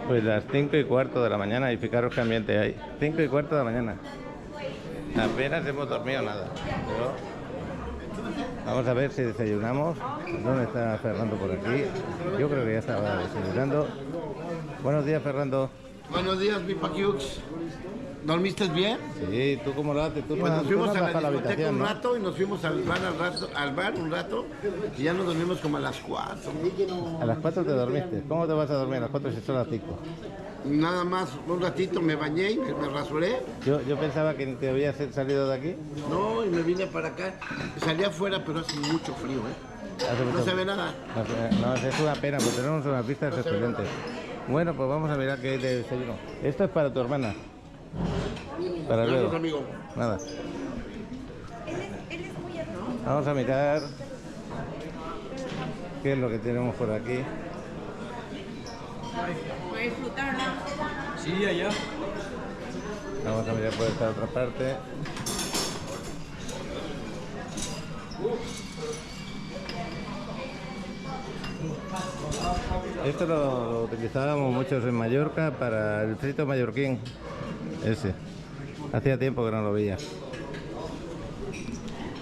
Pues las 5:15 de la mañana y fijaros qué ambiente hay. 5:15 de la mañana. Apenas hemos dormido nada. Pero vamos a ver si desayunamos. ¿Dónde está Fernando por aquí? Yo creo que ya estaba desayunando. Buenos días, Fernando. Buenos días, mi Paquiux. ¿Dormiste bien? Sí, ¿tú cómo lo haces? Tú Pues nos fuimos a la discoteca habitación, un ¿no? rato y nos fuimos al bar un rato y ya nos dormimos como a las 4. A las 4 te dormiste. ¿Cómo te vas a dormir a las 4 si son las 5? Nada más, un ratito me bañé y me rasuré. Yo pensaba que te habías salido de aquí. No, y me vine para acá. Salí afuera, pero hace mucho frío, ¿eh? Hace No mucho- se ve nada. No, es una pena, porque tenemos unas vistas excelentes. Bueno, pues vamos a mirar qué hay de desayuno. Esto es para tu hermana. Para Gracias, luego. amigo. Nada. Él es muy hermoso. Vamos a mirar qué es lo que tenemos por aquí. Voy a disfrutarla. Sí, allá. Vamos a mirar por esta otra parte. Esto lo utilizábamos muchos en Mallorca para el frito mallorquín. Ese. Hacía tiempo que no lo veía.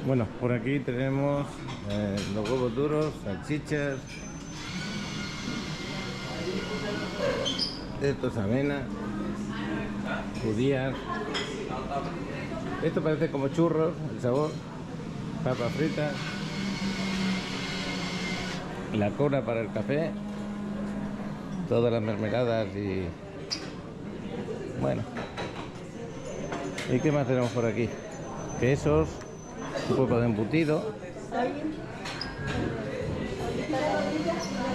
Bueno, por aquí tenemos los huevos duros, salchichas. Esto es avena, judías. Esto parece como churros, el sabor. Papas fritas. La cola para el café. Todas las mermeladas y... Bueno. ¿Y qué más tenemos por aquí? Quesos, un poco de embutido.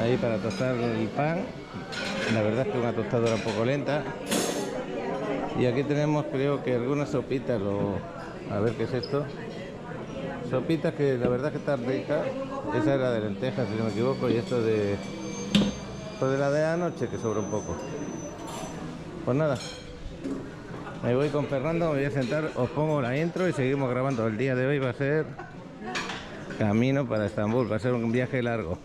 Ahí para tostar el pan. La verdad es que una tostadora un poco lenta. Y aquí tenemos, creo que algunas sopitas o... A ver qué es esto. Sopitas que la verdad que están ricas. Esa era de lentejas, si no me equivoco. Y esto de... Pues de la de anoche, que sobra un poco. Pues nada. Me voy con Fernando, me voy a sentar, os pongo la intro y seguimos grabando. El día de hoy va a ser camino para Estambul, va a ser un viaje largo.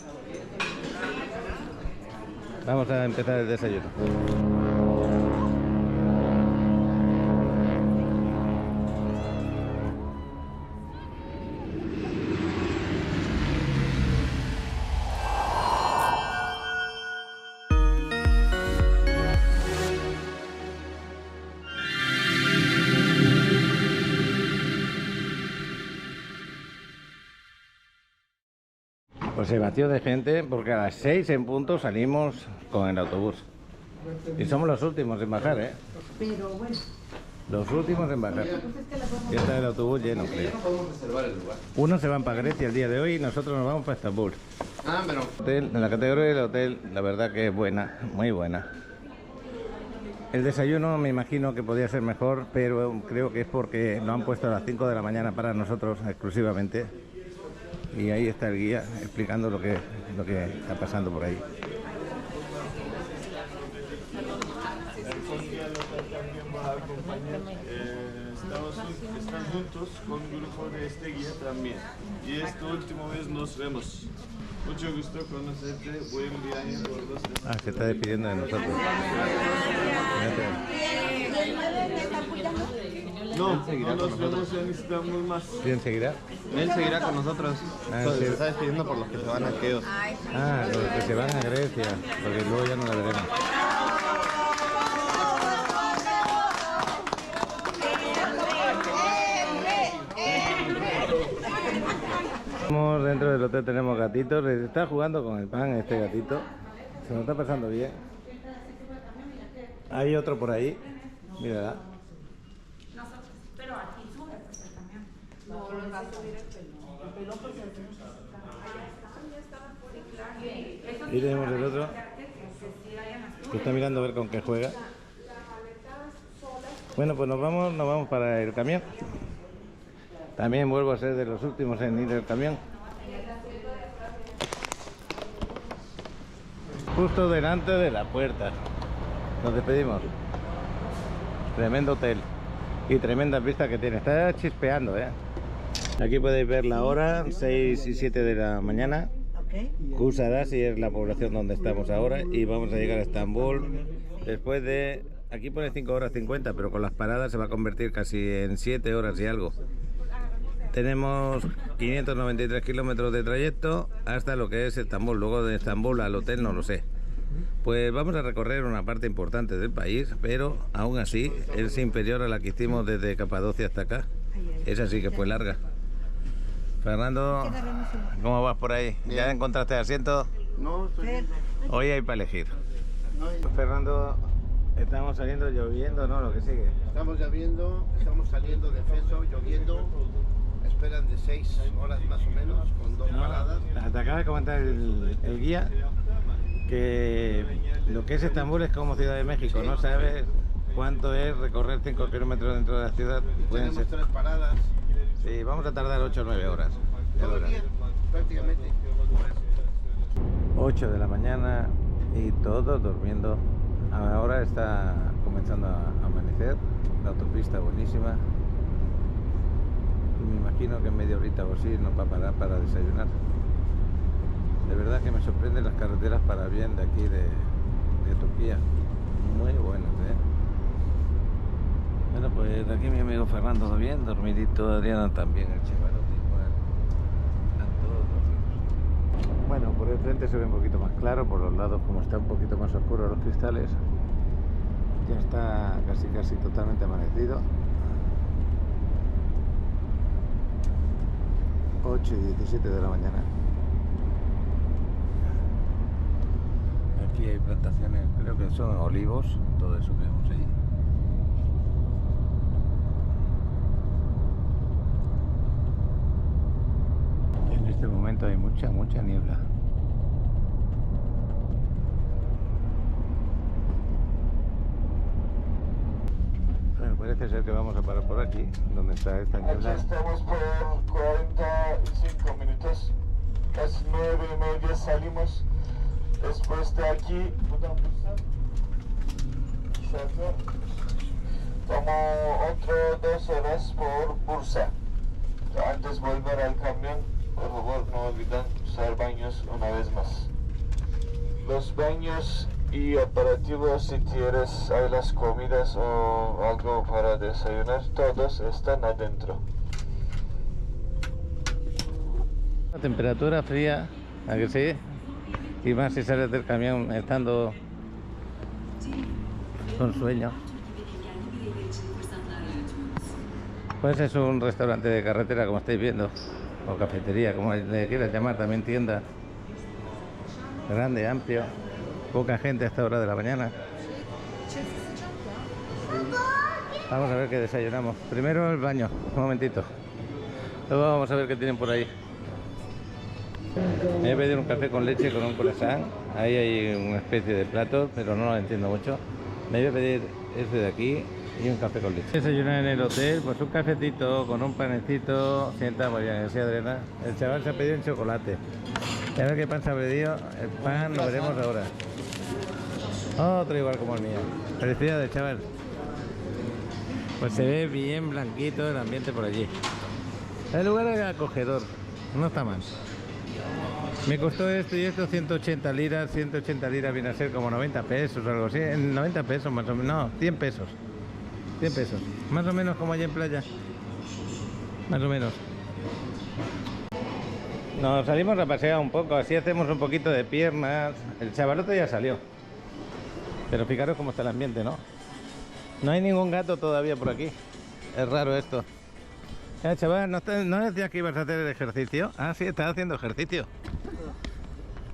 Vamos a empezar el desayuno. Pues se batió de gente porque a las 6 en punto salimos con el autobús. Y somos los últimos en bajar, ¿eh? Pero bueno, Los últimos en bajar. pues es que la podemos... Ya está el autobús lleno, creo. Podemos reservar el lugar. Unos se van para Grecia el día de hoy y nosotros nos vamos para Estambul. Ah, pero... Hotel, en la categoría del hotel, la verdad que es buena, muy buena. El desayuno me imagino que podía ser mejor, pero creo que es porque lo han puesto a las 5 de la mañana para nosotros exclusivamente. Y ahí está el guía explicando lo que está pasando por ahí. Están juntos con un grupo de este guía también. Y esta última vez nos vemos. Mucho gusto conocerte. Buen viaje por los demás. Ah, se está despidiendo de nosotros. No, no nos vemos, ya necesitamos más. ¿Quién seguirá? Él seguirá con nosotros. Ah, Se sí. está despidiendo por los que se van a Queos. Ah, los que se van a Grecia, porque luego ya no la veremos. Dentro del hotel tenemos gatitos, está jugando con el pan este gatito, se nos está pasando bien. Hay otro por ahí, mira. Pero aquí sube pues el camión. No, lo va a subir el pelón. El pelón pues Y tenemos el otro que está mirando a ver con qué juega. Bueno, pues nos vamos para el camión. También vuelvo a ser de los últimos en ir al camión. Justo delante de la puerta. Nos despedimos. Tremendo hotel. Y tremenda vista que tiene. Está chispeando, ¿eh? Aquí podéis ver la hora, 6 y 7 de la mañana. Kusadasi es la población donde estamos ahora y vamos a llegar a Estambul después de... Aquí pone 5 horas 50, pero con las paradas se va a convertir casi en 7 horas y algo. Tenemos 593 kilómetros de trayecto hasta lo que es Estambul. Luego de Estambul al hotel no lo sé. Pues vamos a recorrer una parte importante del país, pero aún así es inferior a la que hicimos desde Capadocia hasta acá. Esa sí que fue larga. Fernando, ¿cómo vas por ahí? ¿Ya encontraste asiento? No, estoy viendo. Hoy hay para elegir. No hay- Fernando, estamos saliendo lloviendo, ¿no? Lo que sigue. Estamos lloviendo, estamos saliendo de Feso, lloviendo. Esperan de 6 horas más o menos, con 2 paradas. Te acaba de comentar el guía que lo que es Estambul es como Ciudad de México, Sí. no sabes cuánto es recorrer 5 kilómetros dentro de la ciudad. Pueden Tenemos ser, 3 paradas. sí, vamos a tardar 8 o 9 horas. Ya Todo lo el día, verás. prácticamente. 8 de la mañana y todos durmiendo. Ahora está comenzando a amanecer, la autopista buenísima. Y me imagino que en media horita o así nos va a parar para desayunar. De verdad que me sorprenden las carreteras para bien de aquí de Turquía. Muy buenas, ¿eh? Bueno, pues aquí mi amigo Fernando bien, dormidito, Adriana también, el Chevalote igual. Están todos dormidos. Bueno, por el frente se ve un poquito más claro, por los lados como está un poquito más oscuro los cristales. Ya está casi totalmente amanecido. 8 y 17 de la mañana. Aquí hay plantaciones, creo que son olivos, todo eso que vemos ahí. En este momento hay mucha niebla. Bueno, parece ser que vamos a parar por aquí, donde está esta Aquí niebla. estamos por 45 minutos. Casi 9:30 salimos. Después de aquí, tomo otro 2 horas por Bursa. Antes de volver al camión, por favor no olviden usar baños una vez más. Los baños y aparativos, si quieres, hay las comidas o algo para desayunar, todos están adentro. La temperatura fría, ¿a que sí? Y más si sales del camión estando con sueño. Pues es un restaurante de carretera, como estáis viendo, o cafetería, como le quieras llamar, también tienda. Grande, amplio, poca gente a esta hora de la mañana. Vamos a ver qué desayunamos. Primero el baño, un momentito. Luego vamos a ver qué tienen por ahí. Me voy a pedir un café con leche con un croissant. Ahí hay una especie de plato, pero no lo entiendo mucho. Me voy a pedir este de aquí y un café con leche. Desayunar en el hotel, pues un cafecito con un panecito. Sienta muy bien, ¿sí, Adriana? El chaval se ha pedido un chocolate. Y a ver qué pan se ha pedido. El pan lo veremos ahora. Otro igual como el mío. Felicidades, chaval. Pues se ve bien blanquito el ambiente por allí. El lugar es acogedor, no está mal. Me costó esto y esto 180 liras. 180 liras viene a ser como 90 pesos o algo así. 90 pesos más o menos, no, 100 pesos. 100 pesos, más o menos como allá en playa. Más o menos. Nos salimos a pasear un poco, así hacemos un poquito de piernas. El chavalote ya salió. Pero fijaros cómo está el ambiente, ¿no? No hay ningún gato todavía por aquí. Es raro esto. Chaval, ¿no decías que ibas a hacer el ejercicio? Ah, sí, estás haciendo ejercicio.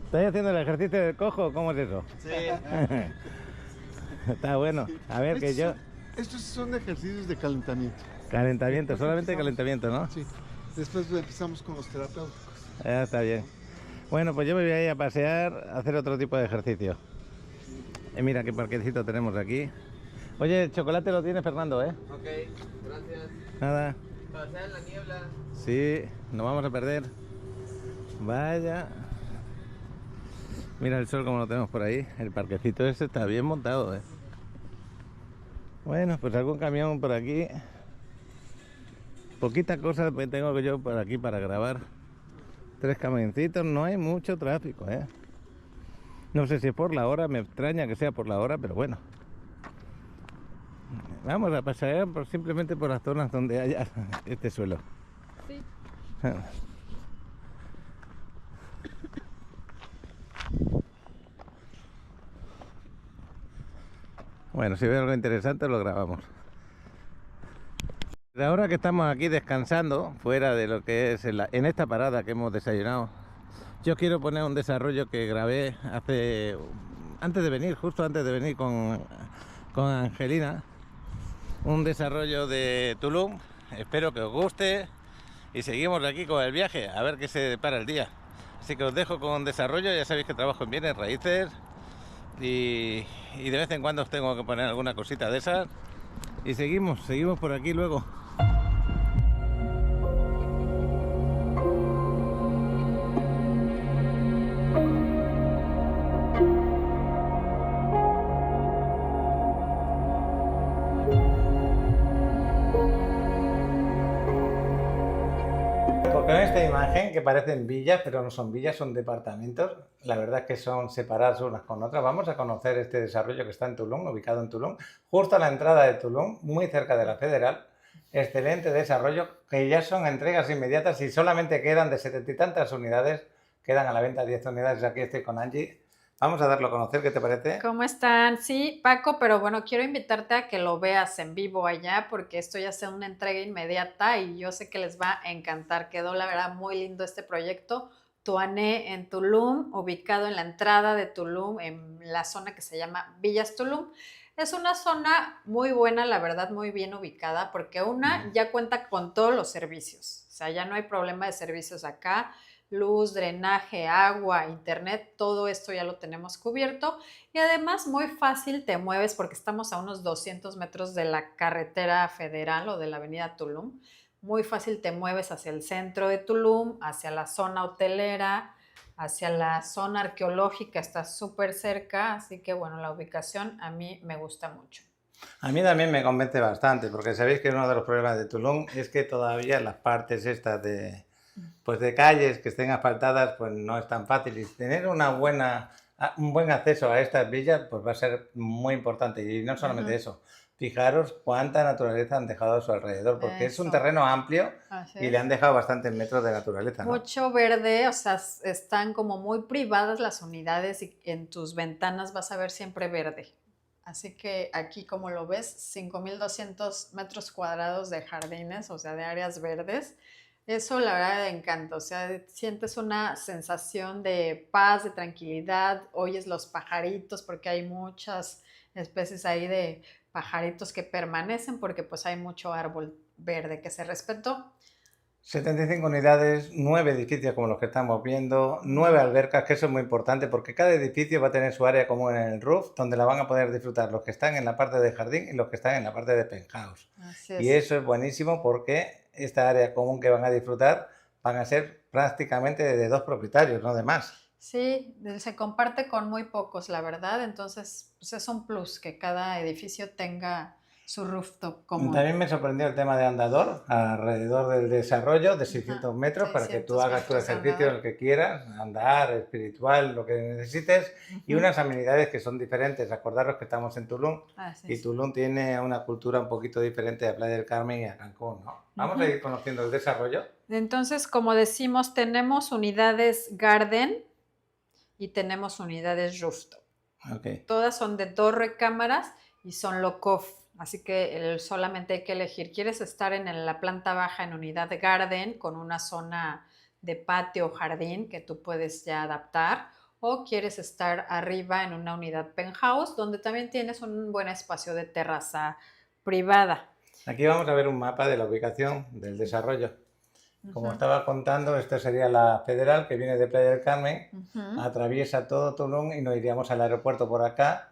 ¿Estás haciendo el ejercicio del cojo? ¿Cómo es eso? Sí. Está bueno. A ver, que yo... Estos son ejercicios de calentamiento. Calentamiento, solamente calentamiento, ¿no? Sí. Después empezamos con los terapéuticos. Ya está bien. Bueno, pues yo me voy a ir a pasear, a hacer otro tipo de ejercicio. Y mira qué parquecito tenemos aquí. Oye, el chocolate lo tiene Fernando, ¿eh? Ok, gracias. Nada. Pasar en la niebla. Sí, nos vamos a perder. Vaya. Mira el sol como lo tenemos por ahí. El parquecito este está bien montado, ¿eh? Bueno, pues algún camión por aquí. Poquita cosa tengo yo por aquí para grabar. 3 camioncitos, no hay mucho tráfico, ¿eh? No sé si es por la hora, me extraña que sea por la hora, pero bueno. Vamos a pasear simplemente por las zonas donde haya este suelo. Sí. Bueno, si veo algo interesante lo grabamos. De ahora que estamos aquí descansando, fuera de lo que es en esta parada que hemos desayunado, yo quiero poner un desarrollo que grabé antes de venir, justo antes de venir con Angelina. Un desarrollo de Tulum. Espero que os guste y seguimos aquí con el viaje, a ver qué se depara el día. Así que os dejo con desarrollo. Ya sabéis que trabajo en bienes raíces y de vez en cuando os tengo que poner alguna cosita de esas. Y seguimos por aquí luego. Porque en esta imagen, que parecen villas, pero no son villas, son departamentos, la verdad es que son separadas unas con otras. Vamos a conocer este desarrollo que está en Tulum, ubicado en Tulum, justo a la entrada de Tulum, muy cerca de la Federal. Excelente desarrollo, que ya son entregas inmediatas y solamente quedan de 70 y tantas unidades, quedan a la venta 10 unidades. Aquí estoy con Angie. Vamos a darlo a conocer, ¿qué te parece? ¿Cómo están? Sí, Paco, pero bueno, quiero invitarte a que lo veas en vivo allá porque esto ya sea una entrega inmediata y yo sé que les va a encantar. Quedó la verdad muy lindo este proyecto. Tuané en Tulum, ubicado en la entrada de Tulum, en la zona que se llama Villas Tulum. Es una zona muy buena, la verdad, muy bien ubicada, porque ya cuenta con todos los servicios. O sea, ya no hay problema de servicios acá. Luz, drenaje, agua, internet, todo esto ya lo tenemos cubierto. Y además muy fácil te mueves porque estamos a unos 200 metros de la carretera federal o de la avenida Tulum. Muy fácil te mueves hacia el centro de Tulum, hacia la zona hotelera, hacia la zona arqueológica, está súper cerca, así que bueno, la ubicación a mí me gusta mucho. A mí también me convence bastante, porque sabéis que uno de los problemas de Tulum es que todavía las partes estas de calles que estén asfaltadas, pues no es tan fácil. Y tener un buen acceso a estas villas, pues va a ser muy importante. Y no solamente eso, fijaros cuánta naturaleza han dejado a su alrededor, porque es un terreno amplio y le han dejado bastantes metros de naturaleza, ¿no? Mucho verde, o sea, están como muy privadas las unidades y en tus ventanas vas a ver siempre verde. Así que aquí, como lo ves, 5,200 metros cuadrados de jardines, o sea, de áreas verdes. Eso la verdad me encanta, o sea, sientes una sensación de paz, de tranquilidad, oyes los pajaritos porque hay muchas especies ahí de pajaritos que permanecen porque pues hay mucho árbol verde que se respetó. 75 unidades, 9 edificios como los que estamos viendo, 9 albercas, que eso es muy importante porque cada edificio va a tener su área común en el roof, donde la van a poder disfrutar los que están en la parte de jardín y los que están en la parte de penthouse. Así es. Y eso es buenísimo porque esta área común que van a disfrutar van a ser prácticamente de 2 propietarios, no de más. Sí, se comparte con muy pocos, la verdad, entonces pues es un plus que cada edificio tenga su rooftop común. También me sorprendió el tema de andador alrededor del desarrollo de 600 metros para que tú hagas tu ejercicio el que quieras, andar, espiritual, lo que necesites, y unas amenidades que son diferentes. Acordaros que estamos en Tulum y Tulum tiene una cultura un poquito diferente a Playa del Carmen y a Cancún, ¿no? Vamos a ir conociendo el desarrollo. Entonces, como decimos, tenemos unidades garden y tenemos unidades rooftop. Todas son de 2 recámaras y son loft. Así que solamente hay que elegir. ¿Quieres estar en la planta baja en unidad garden con una zona de patio o jardín que tú puedes ya adaptar? ¿O quieres estar arriba en una unidad penthouse donde también tienes un buen espacio de terraza privada? Aquí vamos a ver un mapa de la ubicación del desarrollo. Como estaba contando, esta sería la Federal que viene de Playa del Carmen, atraviesa todo Tulum y nos iríamos al aeropuerto por acá.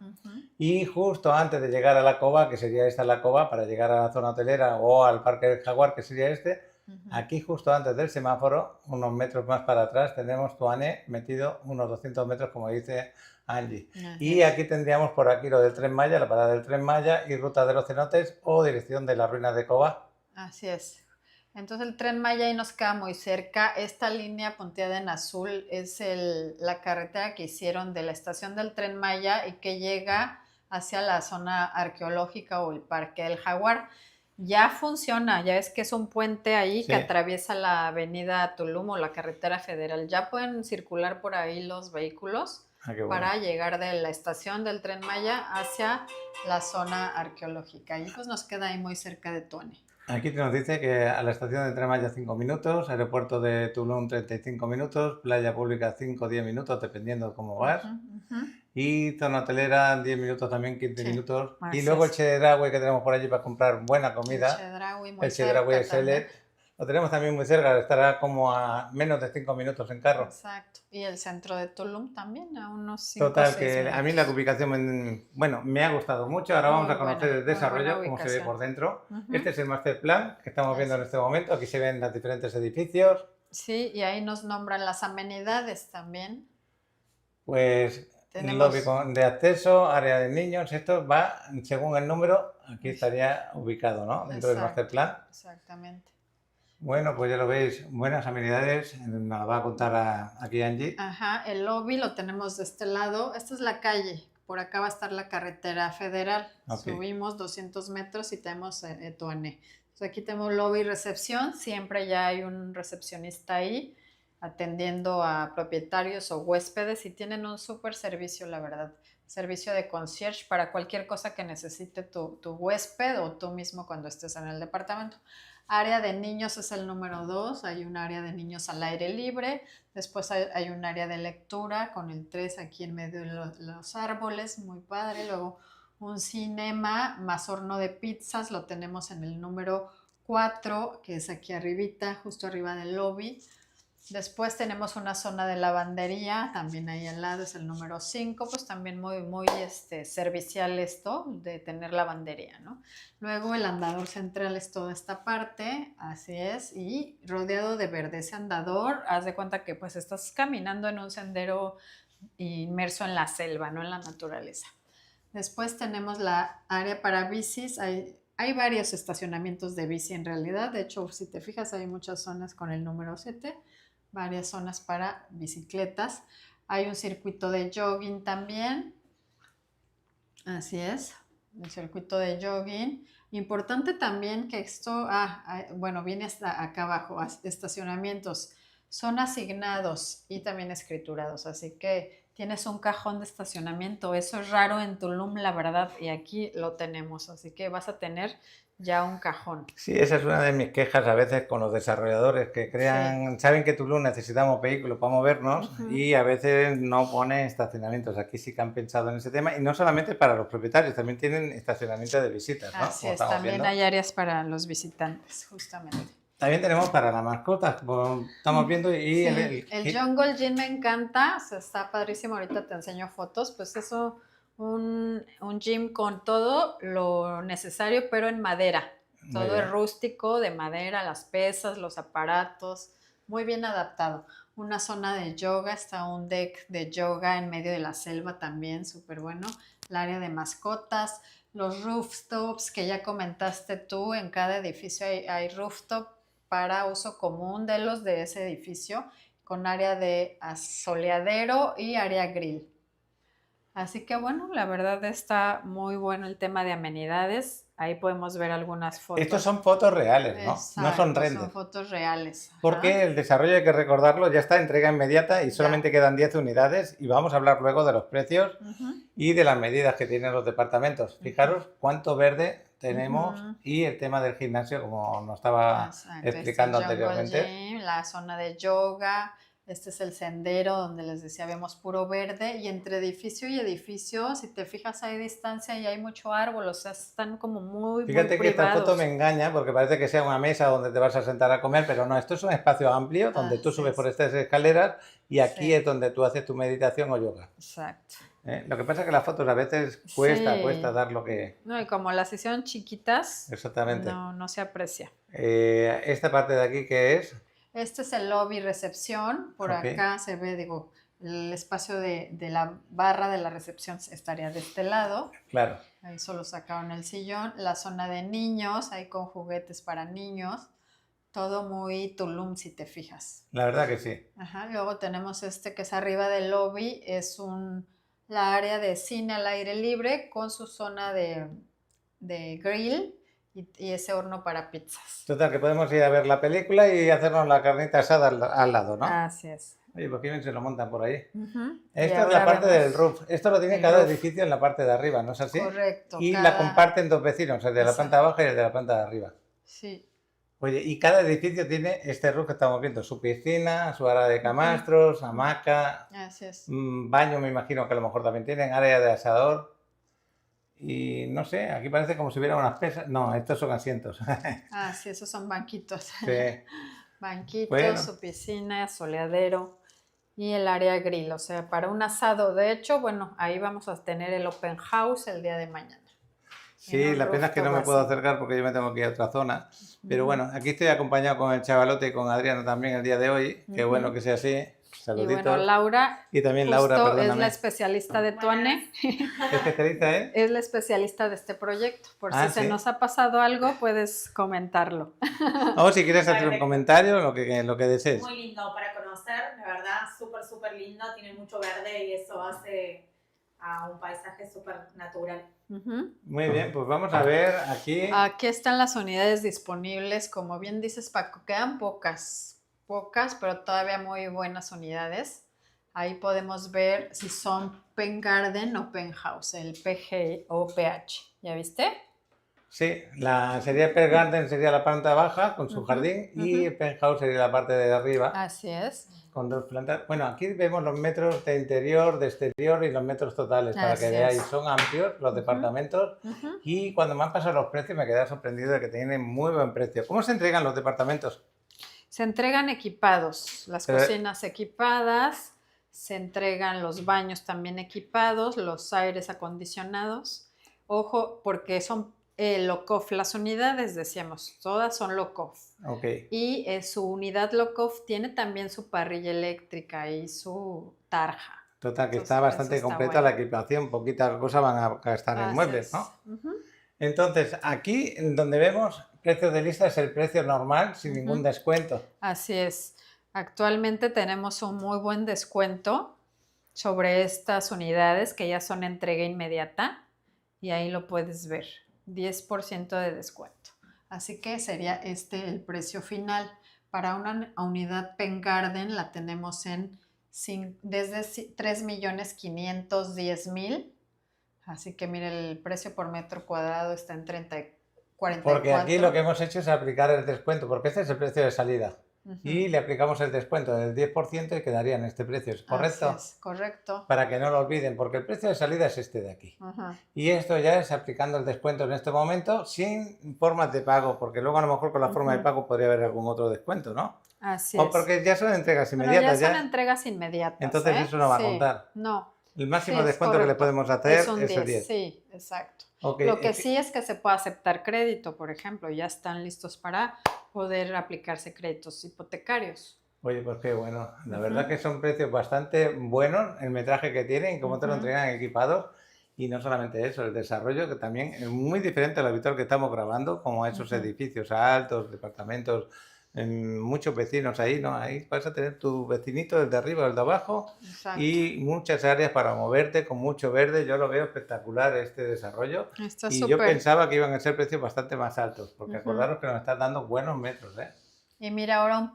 Y justo antes de llegar a la Cova, que sería esta la Cova, para llegar a la zona hotelera o al Parque del Jaguar, que sería este, aquí justo antes del semáforo, unos metros más para atrás, tenemos Tuané metido unos 200 metros, como dice Angie. Y aquí tendríamos por aquí lo del Tren Maya, la parada del Tren Maya y ruta de los cenotes o dirección de las ruinas de Cova. Así es. Entonces el Tren Maya ahí nos queda muy cerca. Esta línea punteada en azul es la carretera que hicieron de la estación del Tren Maya y que llega hacia la zona arqueológica o el Parque del Jaguar. Ya funciona, ya es que es un puente ahí Sí. que atraviesa la avenida Tulum o la carretera federal. Ya pueden circular por ahí los vehículos Ah, qué bueno. para llegar de la estación del Tren Maya hacia la zona arqueológica. Y pues nos queda ahí muy cerca de Tuane. Aquí nos dice que a la estación de Tren Maya 5 minutos, aeropuerto de Tulum 35 minutos, playa pública 5 o 10 minutos, dependiendo cómo vas. Y zona hotelera 10 minutos también, 15 Sí, minutos. así Y luego el es. Chedraui que tenemos por allí para comprar buena El comida. Chedraui muy El Chedraui cerca Excelet. también. Lo tenemos también muy cerca, estará como a menos de 5 minutos en carro. Exacto. Y el centro de Tulum también, a unos 5 o Total, 6 que minutos. a mí la ubicación me ha gustado mucho. Ahora vamos Muy a conocer buena, el muy desarrollo, buena cómo se ve ubicación. por dentro. Ujú. Este es el master plan que estamos viendo en Así este momento. Aquí se ven los diferentes edificios. Sí, y ahí nos nombran las amenidades también. Pues Tenemos- lobby de acceso, área de niños, esto va según el número, aquí estaría ubicado, ¿no? Dentro del Exacto. master plan. Exactamente. Bueno, pues ya lo veis, buenas amenidades, nos la va a contar aquí Angie. Ajá, el lobby lo tenemos de este lado. Esta es la calle. Por acá va a estar la carretera federal. Ok. Subimos 200 metros y tenemos Tuane. Entonces aquí tenemos lobby y recepción. Siempre ya hay un recepcionista ahí atendiendo a propietarios o huéspedes y tienen un súper servicio, la verdad. Servicio de concierge para cualquier cosa que necesite tu huésped o tú mismo cuando estés en el departamento. Área de niños es el número 2, hay un área de niños al aire libre, después hay un área de lectura con el 3 aquí en medio de los árboles, muy padre, luego un cinema más horno de pizzas, lo tenemos en el número 4, que es aquí arribita, justo arriba del lobby. Después tenemos una zona de lavandería, también ahí al lado es el número 5, pues también muy servicial esto de tener lavandería, ¿no? Luego el andador central es toda esta parte, así es, y rodeado de verde. Ese andador, haz de cuenta que pues estás caminando en un sendero inmerso en la selva, no en la naturaleza. Después tenemos la área para bicis, hay varios estacionamientos de bici en realidad, de hecho si te fijas hay muchas zonas con el número 7, varias zonas para bicicletas. Hay un circuito de jogging también. Así es, el circuito de jogging. Importante también que esto, bueno, viene hasta acá abajo, estacionamientos. Son asignados y también escriturados, así que tienes un cajón de estacionamiento. Eso es raro en Tulum, la verdad, y aquí lo tenemos, así que vas a tener ya un cajón. Sí, esa es una de mis quejas a veces con los desarrolladores que saben que Tulum necesitamos vehículos para movernos y a veces no ponen estacionamientos. Aquí sí que han pensado en ese tema y no solamente para los propietarios, también tienen estacionamiento de visitas, ¿no? Así Como es, estamos también viendo. hay áreas para los visitantes, justamente. También tenemos para las mascotas, como estamos viendo, y Sí, el Jungle Gym me encanta, o sea, está padrísimo, ahorita te enseño fotos, pues eso, un gym con todo lo necesario, pero en madera. Todo es rústico, de madera, las pesas, los aparatos, muy bien adaptado. Una zona de yoga, está un deck de yoga en medio de la selva también, súper bueno. El área de mascotas, los rooftops que ya comentaste tú, en cada edificio hay rooftop para uso común de los de ese edificio, con área de asoleadero y área grill. Así que bueno, la verdad está muy bueno el tema de amenidades. Ahí podemos ver algunas fotos. Estos son fotos reales, ¿no? Exacto, no son renders. Son fotos reales. Ajá. Porque el desarrollo, hay que recordarlo, ya está entrega inmediata y solamente quedan 10 unidades y vamos a hablar luego de los precios y de las medidas que tienen los departamentos. Fijaros cuánto verde tenemos y el tema del gimnasio, como nos estaba explicando anteriormente. Gym, la zona de yoga. Este es el sendero donde les decía vemos puro verde y entre edificio y edificio, si te fijas hay distancia y hay mucho árbol, o sea, están como muy Fíjate muy que esta privados. foto me engaña porque parece que sea una mesa donde te vas a sentar a comer, pero no, esto es un espacio amplio donde tú subes por estas escaleras y aquí es donde tú haces tu meditación o yoga. Exacto. Lo que pasa es que las fotos a veces cuesta dar lo que... No, y como las hicieron chiquitas, exactamente. No se aprecia. Esta parte de aquí, ¿qué es? Este es el lobby recepción, por acá se ve, digo, el espacio de la barra de la recepción estaría de este lado. Claro. Ahí solo sacaron el sillón. La zona de niños, ahí con juguetes para niños. Todo muy Tulum, si te fijas. La verdad que sí. Ajá, luego tenemos este que es arriba del lobby, la área de cine al aire libre con su zona de grill y ese horno para pizzas. Total, que podemos ir a ver la película y hacernos la carnita asada al lado, ¿no? Así es. Oye, pues qué bien se lo montan por ahí. Ujú. Y Esto es ahora la parte vemos del roof. Esto lo tiene el cada roof. edificio en la parte de arriba, ¿no es así? Correcto. Y la comparten dos vecinos, el de la Exacto. planta baja y el de la planta de arriba. Sí. Oye, y cada edificio tiene este roof que estamos viendo, su piscina, su área de camastros, hamaca, Así es. baño me imagino que a lo mejor también tienen, área de asador. Y no sé, aquí parece como si hubiera unas pesas. No, estos son asientos. Ah, sí, esos son banquitos. Sí. Banquitos, Bueno. su piscina, soleadero y el área grill, o sea, para un asado. De hecho, bueno, ahí vamos a tener el open house el día de mañana. Sí, En un la pena es que no me rooftop puedo así. acercar porque yo me tengo que ir a otra zona. Pero bueno, aquí estoy acompañado con el chavalote y con Adriana también el día de hoy. Qué bueno que sea así. Y Saluditos. bueno, Laura Y también justo Laura, es perdóname. la especialista de Tuane, ¿Qué especialista es? es la especialista de este proyecto. Por Ah, si se ¿sí? nos ha pasado algo, puedes comentarlo. O si quieres hacer un comentario, lo que desees. Muy lindo para conocer, la verdad, súper, súper lindo, tiene mucho verde y eso hace a un paisaje súper natural. Ujú. Muy bien, pues vamos a ver aquí. Aquí están las unidades disponibles. Como bien dices, Paco, quedan pocas, pero todavía muy buenas unidades. Ahí podemos ver si son Pen Garden o Penthouse, el PG o PH. ¿Ya viste? Sí, sería Pearl Garden sería la planta baja con su jardín y el penthouse sería la parte de arriba Así es. con dos plantas. Bueno, aquí vemos los metros de interior, de exterior y los metros totales para Así que veáis. es. Son amplios los departamentos y cuando me han pasado los precios me he quedado sorprendido de que tienen muy buen precio. ¿Cómo se entregan los departamentos? Se entregan equipados, las Pero- cocinas equipadas, se entregan los baños también equipados, los aires acondicionados. Ojo, porque son low-cost. Las unidades, decíamos, todas son low-cost. Ok. Y su unidad low-cost tiene también su parrilla eléctrica y su tarja. Total, que Entonces, está bastante eso está completa bueno. la equipación, poquita cosa van a gastar en Así muebles, es. ¿no? Ujú. Entonces, aquí donde vemos precios de lista es el precio normal sin ningún descuento. Así es. Actualmente tenemos un muy buen descuento sobre estas unidades que ya son entrega inmediata y ahí lo puedes ver, 10% de descuento. Así que sería este el precio final. Para una unidad Pen Garden la tenemos desde 3.510.000. Así que mire, el precio por metro cuadrado está en 44. Porque aquí lo que hemos hecho es aplicar el descuento, porque este es el precio de salida. Ujú. Y le aplicamos el descuento del 10% y quedaría en este precio, ¿es correcto? Así es, correcto. Para que no lo olviden, porque el precio de salida es este de aquí. Ajá. Y esto ya es aplicando el descuento en este momento sin formas de pago, porque luego a lo mejor con la forma de pago podría haber algún otro descuento, ¿no? Así O es. porque ya son entregas Bueno, inmediatas. ya son entregas inmediatas. Entonces eso no va a contar. No. El máximo Sí, es descuento que le correcto. podemos hacer Es un es el 10. Sí, exacto. Ok, Lo que sí es que se puede aceptar crédito, por ejemplo, ya están listos para poder aplicarse créditos hipotecarios. Oye, pues qué bueno. La verdad que son precios bastante buenos, el metraje que tienen, cómo te lo entregan equipados. Y no solamente eso, el desarrollo que también es muy diferente al habitual que estamos grabando, como esos edificios altos, departamentos, muchos vecinos ahí, ¿no? Ahí vas a tener tu vecinito, el de arriba, el de abajo, Exacto. y muchas áreas para moverte con mucho verde. Yo lo veo espectacular este desarrollo. Está Y yo súper. pensaba que iban a ser precios bastante más altos, porque acordaros que nos están dando buenos metros, ¿eh? Y mira, ahora un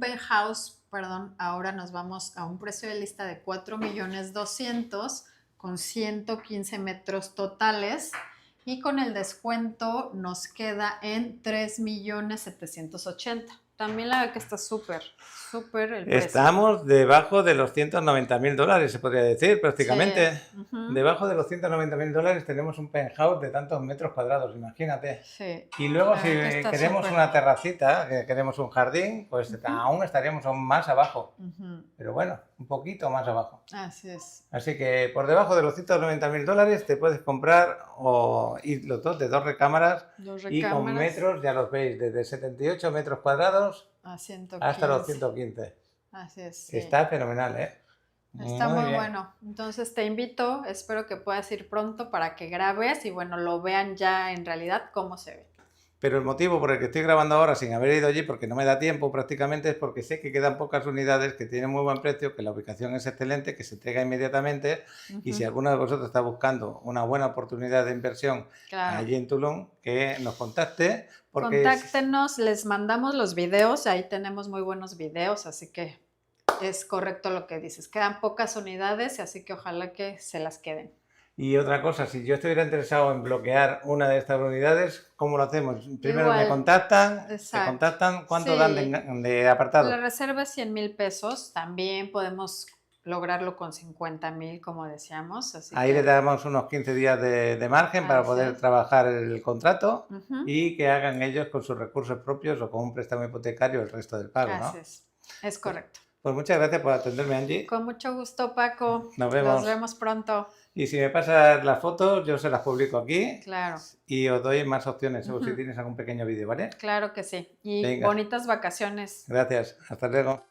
penthouse, perdón, ahora nos vamos a un precio de lista de 4.200.000 con 115 metros totales y con el descuento nos queda en 3.780.000. También la verdad que está súper el precio. Estamos debajo de los $190.000, se podría decir, prácticamente. Sí. Ujú. Debajo de los $190.000 tenemos un penthouse de tantos metros cuadrados, imagínate. Sí. Y luego La si verdad que está queremos súper. una terracita, que queremos un jardín, pues aún estaríamos aún más abajo. Ujú. Pero bueno, un poquito más abajo. Así es. Así que por debajo de los $190.000 te puedes comprar y los dos de 2 recámaras Dos y con recámaras metros, ya los veis, desde 78 metros cuadrados a 115. hasta los 115. Así es. Sí. Está fenomenal, ¿eh? Está muy bien. bueno. Entonces te invito, espero que puedas ir pronto para que grabes y bueno, lo vean ya en realidad cómo se ve. Pero el motivo por el que estoy grabando ahora sin haber ido allí, porque no me da tiempo prácticamente, es porque sé que quedan pocas unidades, que tienen muy buen precio, que la ubicación es excelente, que se entrega inmediatamente. Y si alguno de vosotros está buscando una buena oportunidad de inversión Claro. allí en Toulon, que nos contacte. Porque Contáctenos, les mandamos los videos, ahí tenemos muy buenos videos, así que es correcto lo que dices. Quedan pocas unidades, así que ojalá que se las queden. Y otra cosa, si yo estuviera interesado en bloquear una de estas unidades, ¿cómo lo hacemos? Primero Igual. me contactan, Exacto. te contactan, ¿cuánto Sí. dan de apartado? La reserva es 100,000 pesos, también podemos lograrlo con 50,000, como decíamos. Así Ahí que... le damos unos 15 días de margen para Así poder es. trabajar el contrato Ujú. y que hagan ellos con sus recursos propios o con un préstamo hipotecario el resto del pago, ¿no? Así es correcto. Pues muchas gracias por atenderme, Angie. Con mucho gusto, Paco. Nos vemos. Nos vemos pronto. Y si me pasas las fotos, yo se las publico aquí Claro, y os doy más opciones, o si Ujú. tienes algún pequeño vídeo, ¿vale? claro que sí. Y Venga. bonitas vacaciones. Gracias, hasta luego.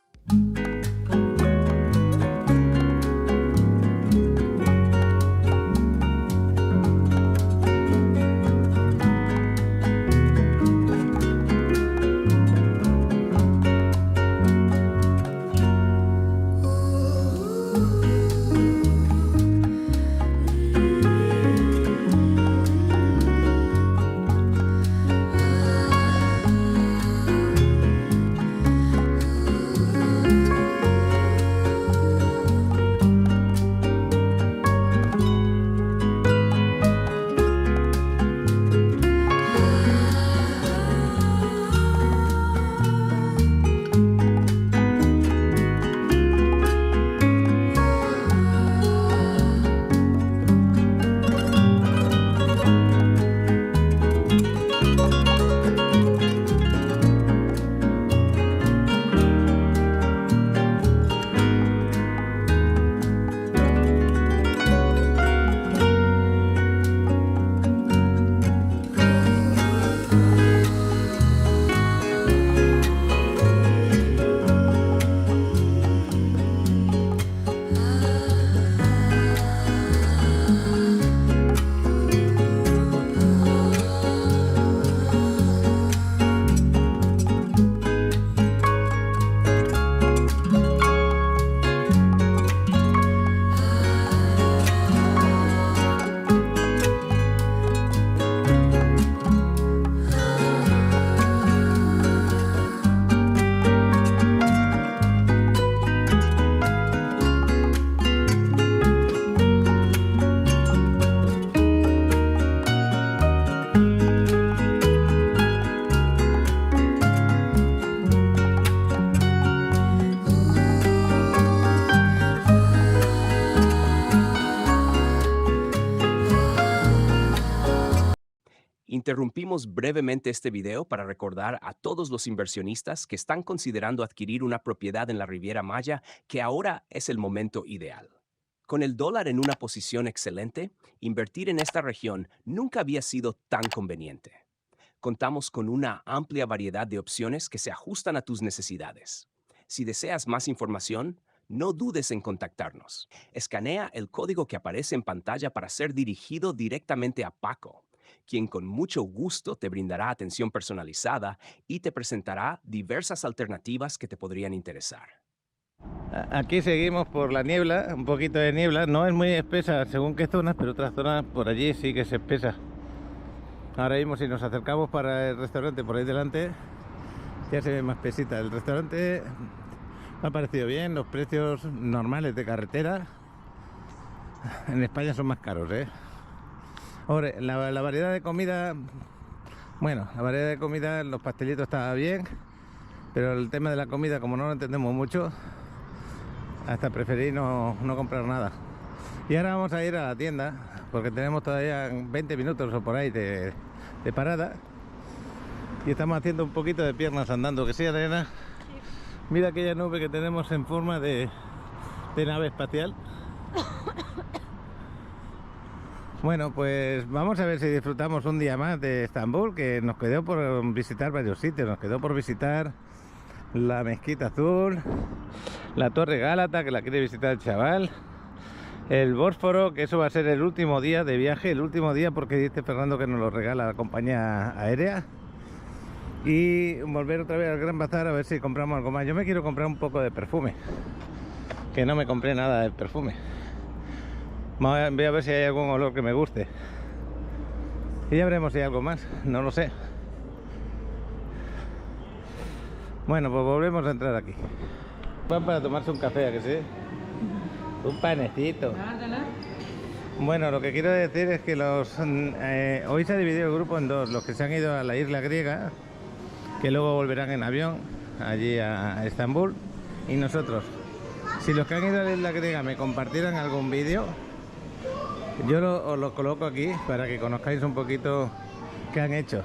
Interrumpimos brevemente este video para recordar a todos los inversionistas que están considerando adquirir una propiedad en la Riviera Maya que ahora es el momento ideal. Con el dólar en una posición excelente, invertir en esta región nunca había sido tan conveniente. Contamos con una amplia variedad de opciones que se ajustan a tus necesidades. Si deseas más información, no dudes en contactarnos. Escanea el código que aparece en pantalla para ser dirigido directamente a Paco, quien con mucho gusto te brindará atención personalizada y te presentará diversas alternativas que te podrían interesar. Aquí seguimos por la niebla, un poquito de niebla, no es muy espesa según qué zonas, pero otras zonas por allí sí que es espesa. Ahora mismo si nos acercamos para el restaurante por ahí delante, ya se ve más pesita. El restaurante me ha parecido bien, los precios normales de carretera en España son más caros, ¿eh? Ahora, la variedad de comida, bueno, la variedad de comida, los pastelitos estaba bien, pero el tema de la comida, como no lo entendemos mucho, hasta preferí no comprar nada. Y ahora vamos a ir a la tienda, porque tenemos todavía 20 minutos o por ahí de parada. Y estamos haciendo un poquito de piernas andando, que sí, Elena. Mira aquella nube que tenemos en forma de nave espacial. Bueno, pues vamos a ver si disfrutamos un día más de Estambul, que nos quedó por visitar varios sitios. Nos quedó por visitar la Mezquita Azul, la Torre Gálata, que la quiere visitar el chaval, el Bósforo, que eso va a ser el último día de viaje, el último día porque dice Fernando que nos lo regala la compañía aérea. y volver otra vez al Gran Bazar a ver si compramos algo más. Yo me quiero comprar un poco de perfume, que no me compré nada de perfume. Voy a ver si hay algún olor que me guste y ya veremos si hay algo más, no lo sé. Bueno, pues volvemos a entrar aquí. Van para tomarse un café, ¿a que sí? Un panecito. Bueno, lo que quiero decir es que hoy se ha dividido el grupo en dos. Los que se han ido a la isla griega, que luego volverán en avión allí a Estambul, y nosotros. Si los que han ido a la isla griega me compartieran algún vídeo, yo os lo coloco aquí para que conozcáis un poquito qué han hecho.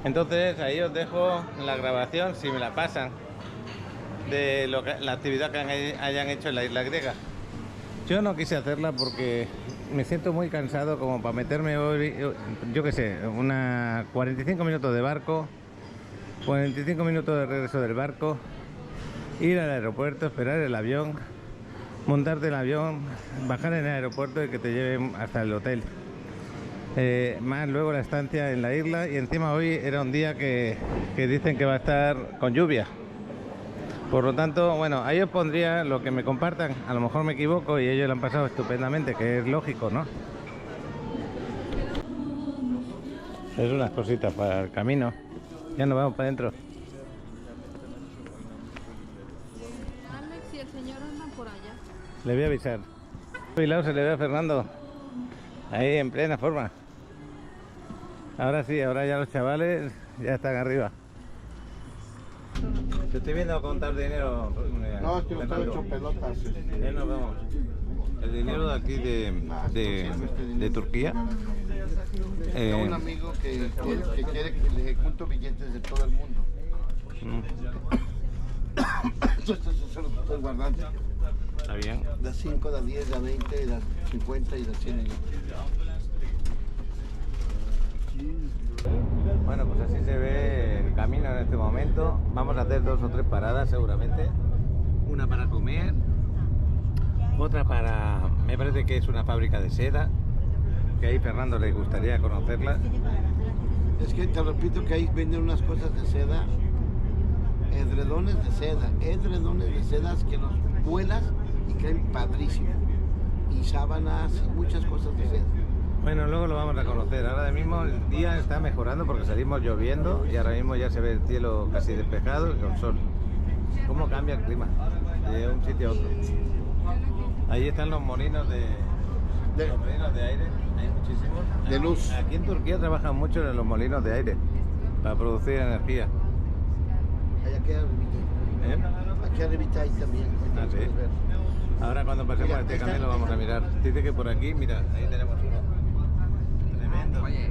Entonces ahí os dejo la grabación, si me la pasan, de la actividad que hayan hecho en la isla griega. Yo no quise hacerla porque me siento muy cansado como para meterme hoy, yo qué sé, 45 minutos de barco, 45 minutos de regreso del barco, ir al aeropuerto, esperar el avión, montarte en el avión, bajar en el aeropuerto y que te lleven hasta el hotel. Más luego la estancia en la isla, y encima hoy era un día que dicen que va a estar con lluvia. Por lo tanto, bueno, ahí os pondría lo que me compartan. A lo mejor me equivoco y ellos lo han pasado estupendamente, que es lógico, ¿no? Es unas cositas para el camino. Ya nos vamos para adentro. Alex, y el señor anda por allá. Le voy a avisar. Jubilado se le ve a Fernando. Ahí en plena forma. Ahora sí, ahora ya los chavales ya están arriba. Te estoy viendo contar dinero. No, es que lo están hecho pelotas. Nos vamos. El dinero de aquí de Turquía. Tengo un amigo que quiere que le ejecuto billetes de todo el mundo. Esto se lo estoy guardando. Está bien. De 5, de 10, de 20, de 50 y de 100. Bueno, pues así se ve el camino en este momento. Vamos a hacer 2 o 3 paradas seguramente. Una para comer, otra para... me parece que es una fábrica de seda, que ahí Fernando le gustaría conocerla. Es que te repito que ahí venden unas cosas de seda, edredones de sedas que los vuelas y caen padrísimo. Y sábanas y muchas cosas de seda. Bueno, luego lo vamos a conocer. Ahora mismo el día está mejorando porque salimos lloviendo y ahora mismo ya se ve el cielo casi despejado y con sol. ¿Cómo cambia el clima de un sitio a otro? Ahí están los molinos de aire, hay muchísimos. De luz. Aquí en Turquía trabajan mucho en los molinos de aire para producir energía. Aquí arribita. Aquí arribita hay también. Ah, ¿sí? Ahora cuando pasemos a este camino lo vamos a mirar. Dice que por aquí, mira, ahí tenemos uno. Tremendo. Oye,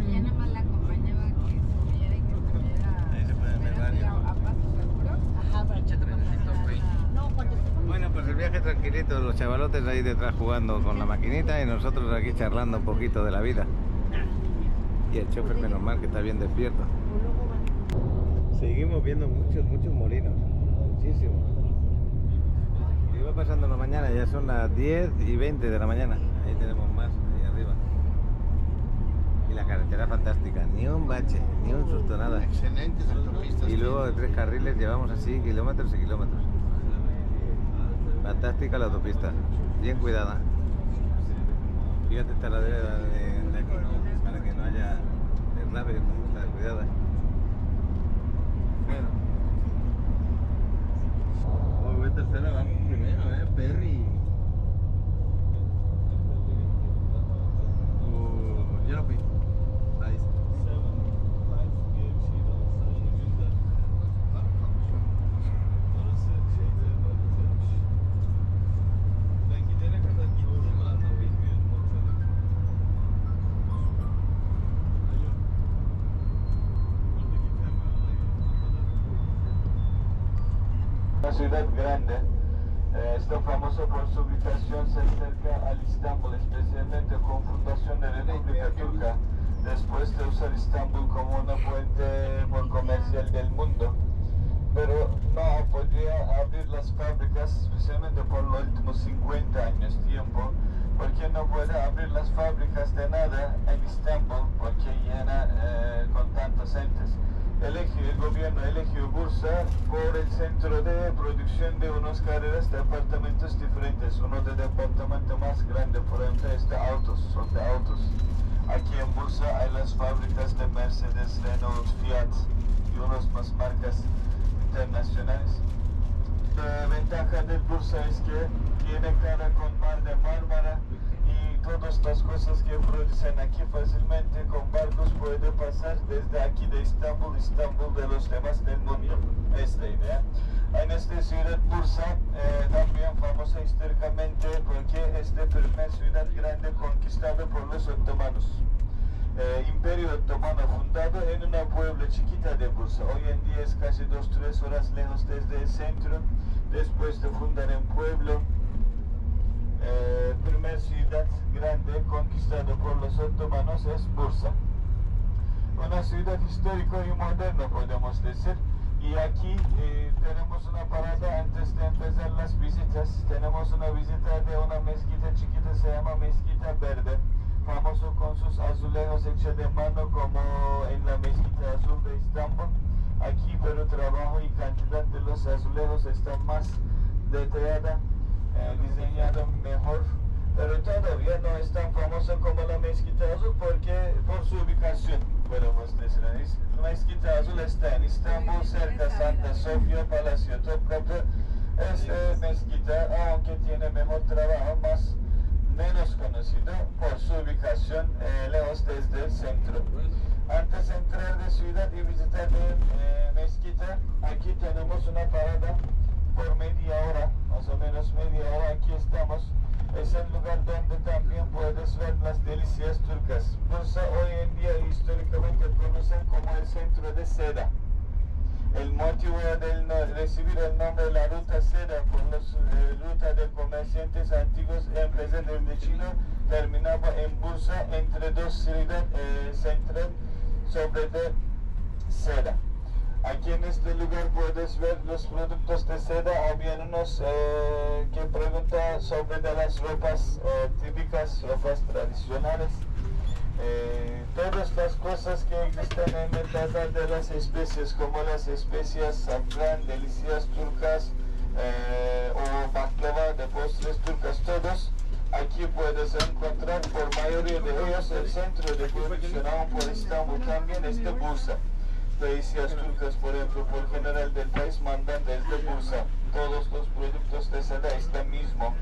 Ella nada más la acompañaba que subiera y que subiera. Ahí se pueden ver varios. A paso seguro. Ajá, para pinche trenecito, güey. Bueno, pues el viaje tranquilito, los chavalotes ahí detrás jugando con la maquinita y nosotros aquí charlando un poquito de la vida. Y el chofer menos mal que está bien despierto. Seguimos viendo muchos molinos, muchísimos. Y va pasando la mañana, ya son las 10:20 de la mañana. Ahí tenemos más, ahí arriba. Y la carretera fantástica, ni un bache, ni un susto, nada. Excelentes autopistas. Y luego de 3 carriles llevamos así kilómetros y kilómetros. Fantástica la autopista, bien cuidada. Fíjate esta ladera de aquí, ¿no? Para que no haya derrapes, está cuidada. Bueno. Hoy voy tercera, vamos primero, Perry. Yo no fui. Ahí está. Una ciudad grande, está famosa por su ubicación cerca al Istambul, especialmente con fundación de la República Turca, después de usar Istambul como una fuente comercial del mundo. Pero no podría abrir las fábricas, especialmente por los últimos 50 años tiempo, porque no puede abrir las fábricas de nada en Estambul porque llena con tantos entes. El gobierno eligió Bursa por el centro de producción de unas carreras de apartamentos diferentes. Uno de departamento más grande, por ejemplo, es de autos, son de autos. Aquí en Bursa hay las fábricas de Mercedes, Renault, Fiat y unas más marcas internacionales. La ventaja del Bursa es que tiene cara con mar de Mármara y todas las cosas que producen aquí fácilmente con barcos puede pasar desde aquí de Estambul de los demás del mundo. Es la idea. En esta ciudad Bursa, también famosa históricamente porque es la primera ciudad grande conquistada por los otomanos. Imperio Otomano fundado en una pueblo chiquita de Bursa. Hoy en día es casi 2-3 horas lejos desde el centro. Después de fundar un pueblo, primera ciudad grande conquistada por los otomanos es Bursa. Una ciudad histórica y moderna podemos decir. Y aquí tenemos una parada antes de empezar las visitas. Tenemos una visita de una mezquita chiquita, se llama Mezquita Verde, famoso con sus azulejos hechos de mano como en la Mezquita Azul de Estambul. Aquí, pero trabajo y cantidad de los azulejos está más detallada, diseñada mejor, pero todavía no es tan famosa como la Mezquita Azul porque por su ubicación, podemos decir. La Mezquita Azul está en Estambul, cerca de Santa Sofía, Palacio Topkapı. Esta mezquita, aunque tiene mejor trabajo, menos conocido por su ubicación lejos desde el centro. Antes de entrar de ciudad y visitar mezquita, aquí tenemos una parada por media hora, más o menos media hora. Aquí estamos. Es el lugar donde también puedes ver las delicias turcas. Bursa hoy en día históricamente conocen como el centro de seda. El motivo de recibir el nombre de la ruta seda por la ruta de comerciantes antiguos empresas de China terminaba en Bursa entre dos ciudades centrales sobre de seda. Aquí en este lugar puedes ver los productos de seda. Había unos que preguntan sobre de las ropas típicas, ropas tradicionales. Todas las cosas que existen en el bazar de las especies, como las especias, safrán, delicias turcas o baklava de postres turcas, todos aquí puedes encontrar. Por mayoría de ellos el centro de producción aún por Estambul también es de Bursa. Delicias turcas, por ejemplo, por general del país mandan desde Bursa. Todos los productos de seda están mismo.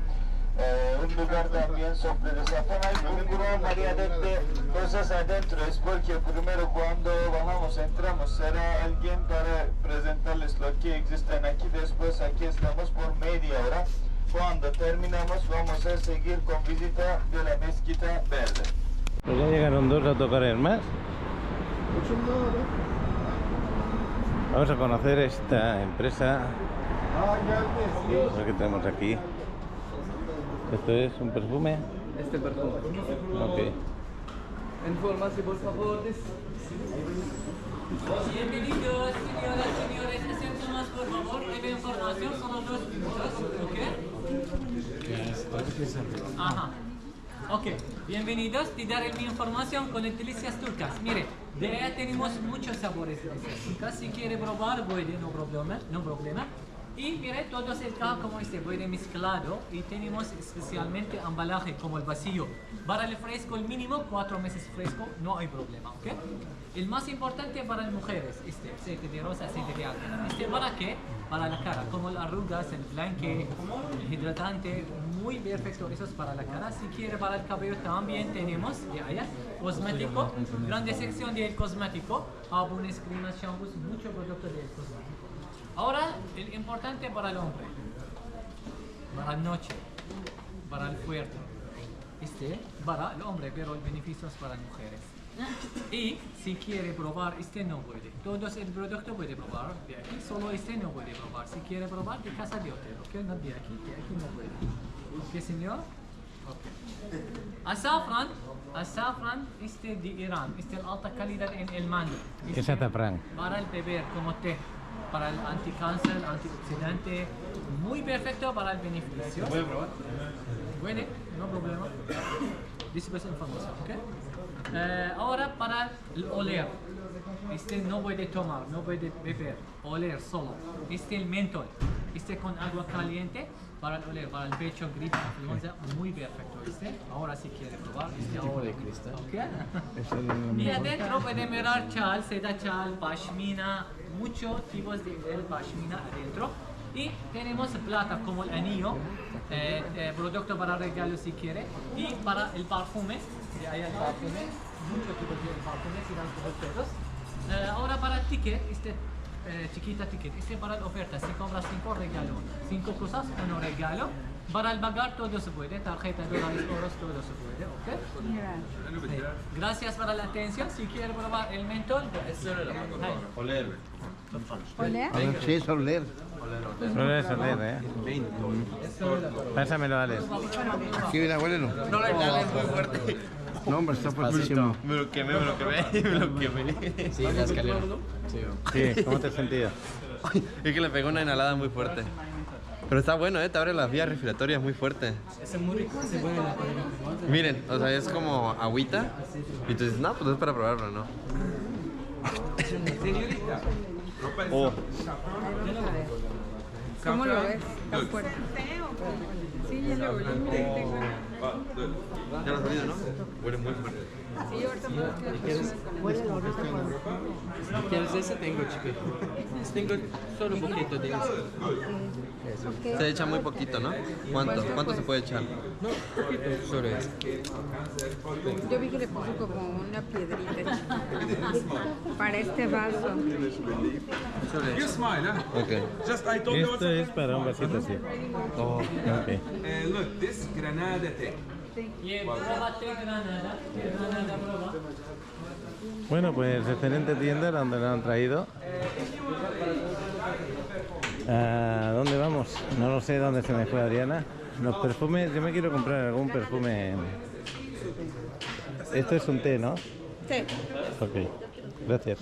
Un lugar también sobre de safrán. Hay una gran variedad de cosas adentro. Es porque primero cuando bajamos, entramos, será alguien para presentarles lo que existen aquí. Después aquí estamos por media hora. Cuando terminamos vamos a seguir con visita de la Mezquita Verde. Pues ya llegaron dos autocarros más. Vamos a conocer esta empresa. Lo que tenemos aquí. ¿Esto es un perfume? Este perfume. Ok. Infórmase, por favor. Bienvenidos, señoras y señores, acérquenos por favor, breve información, solo 2 minutos, ¿ok? Ajá. Ok, bienvenidos, te daré mi información con delicias turcas. Mire, de ella tenemos muchos sabores de delicias turcas. Si quiere probar, puede, no problema. Y mire, todo es el caja como este, puede mezclado. Y tenemos especialmente embalaje como el vacío. Para el fresco, el mínimo 4 meses fresco, no hay problema, ¿ok? El más importante para las mujeres, este aceite de rosa, aceite de alga. Este para qué? Para la cara, como las arrugas, el blanque, el hidratante, muy perfecto, eso es para la cara. Si quiere para el cabello también tenemos de allá, cosmético, grande sección del cosmético, jabones, cremas, shampoos, mucho producto del cosmético. Ahora, el importante para el hombre, para la noche, para el fuerte, para el hombre, pero el beneficio es para las mujeres. Y si quiere probar, no puede. Todos el producto puede probar de aquí, solo no puede probar. Si quiere probar de casa de hotel, ¿ok? No de aquí no puede. ¿Ok, señor? Ok. Azafrán, de Irán, de alta calidad en el mango. ¿Qué es azafrán? Para el beber, como té. Para el anticáncer, antioxidante, muy perfecto para el beneficio. ¿Puede probar? puede, no problema. Después información, ¿ok? Ahora para el oler. Este no puede tomar, no puede beber, oler solo. Este el mentol. Este con agua caliente para el oler, para el pecho, gripe, influenza, muy perfecto. Este, ahora si quiere probar. Este Tipo de cristal. ¿Ok? Y adentro puede mirar chal, seda chal, pashmina, muchos tipos de pashmina adentro. Y tenemos plata como el anillo, producto para regalo si quiere. Y para el perfume, de ahí el perfume, muchos tipos de perfume, si dan por pesos. Ahora para el ticket, chiquita ticket, para la oferta, si compras 5 regalo, 5 cosas, 1 regalo. Para el pagar todo se puede, tarjeta, dólares, euros, todo se puede, ¿ok? Sí. Gracias por la atención, si quiere probar el mentol, Oler. ¿Oler? Sí, es oler. Oler es oler, ¿eh? Pásamelo, Alex. Aquí viene, huélelo. No le es muy fuerte. No, hombre, está fuertísimo. Me lo quemé. Sí, la escalera. Sí, ¿cómo te has sentido? Es que le pegó una inhalada muy fuerte. Pero está bueno, te abre las vías respiratorias muy fuerte. es muy rico, se puede la Miren, o sea, es como agüita. Y tú dices, no, pues es para probarlo, ¿no? Oh. ¿Cómo lo ves? Está fuerte. Sí, ya lo oí. Ya lo has olido, ¿no? Huele muy fuerte. Sí, ahorita me ¿Quieres ese? Tengo, chico. Tengo solo un poquito de ese. Se echa muy poquito, ¿no? ¿Cuánto se puede echar? No, poquito. Solo eso. Yo vi que le puso como una piedrita para este vaso. Solo eso. Ok. Esto es para un vasito así. Oh. Ok. Look, this granada thing. Y pruébate Granada, prueba. Bueno, pues excelente tienda donde lo han traído. ¿A dónde vamos? No lo sé dónde se me fue Adriana. Los perfumes, yo me quiero comprar algún perfume. Esto es un té, ¿no? Sí. Ok, gracias.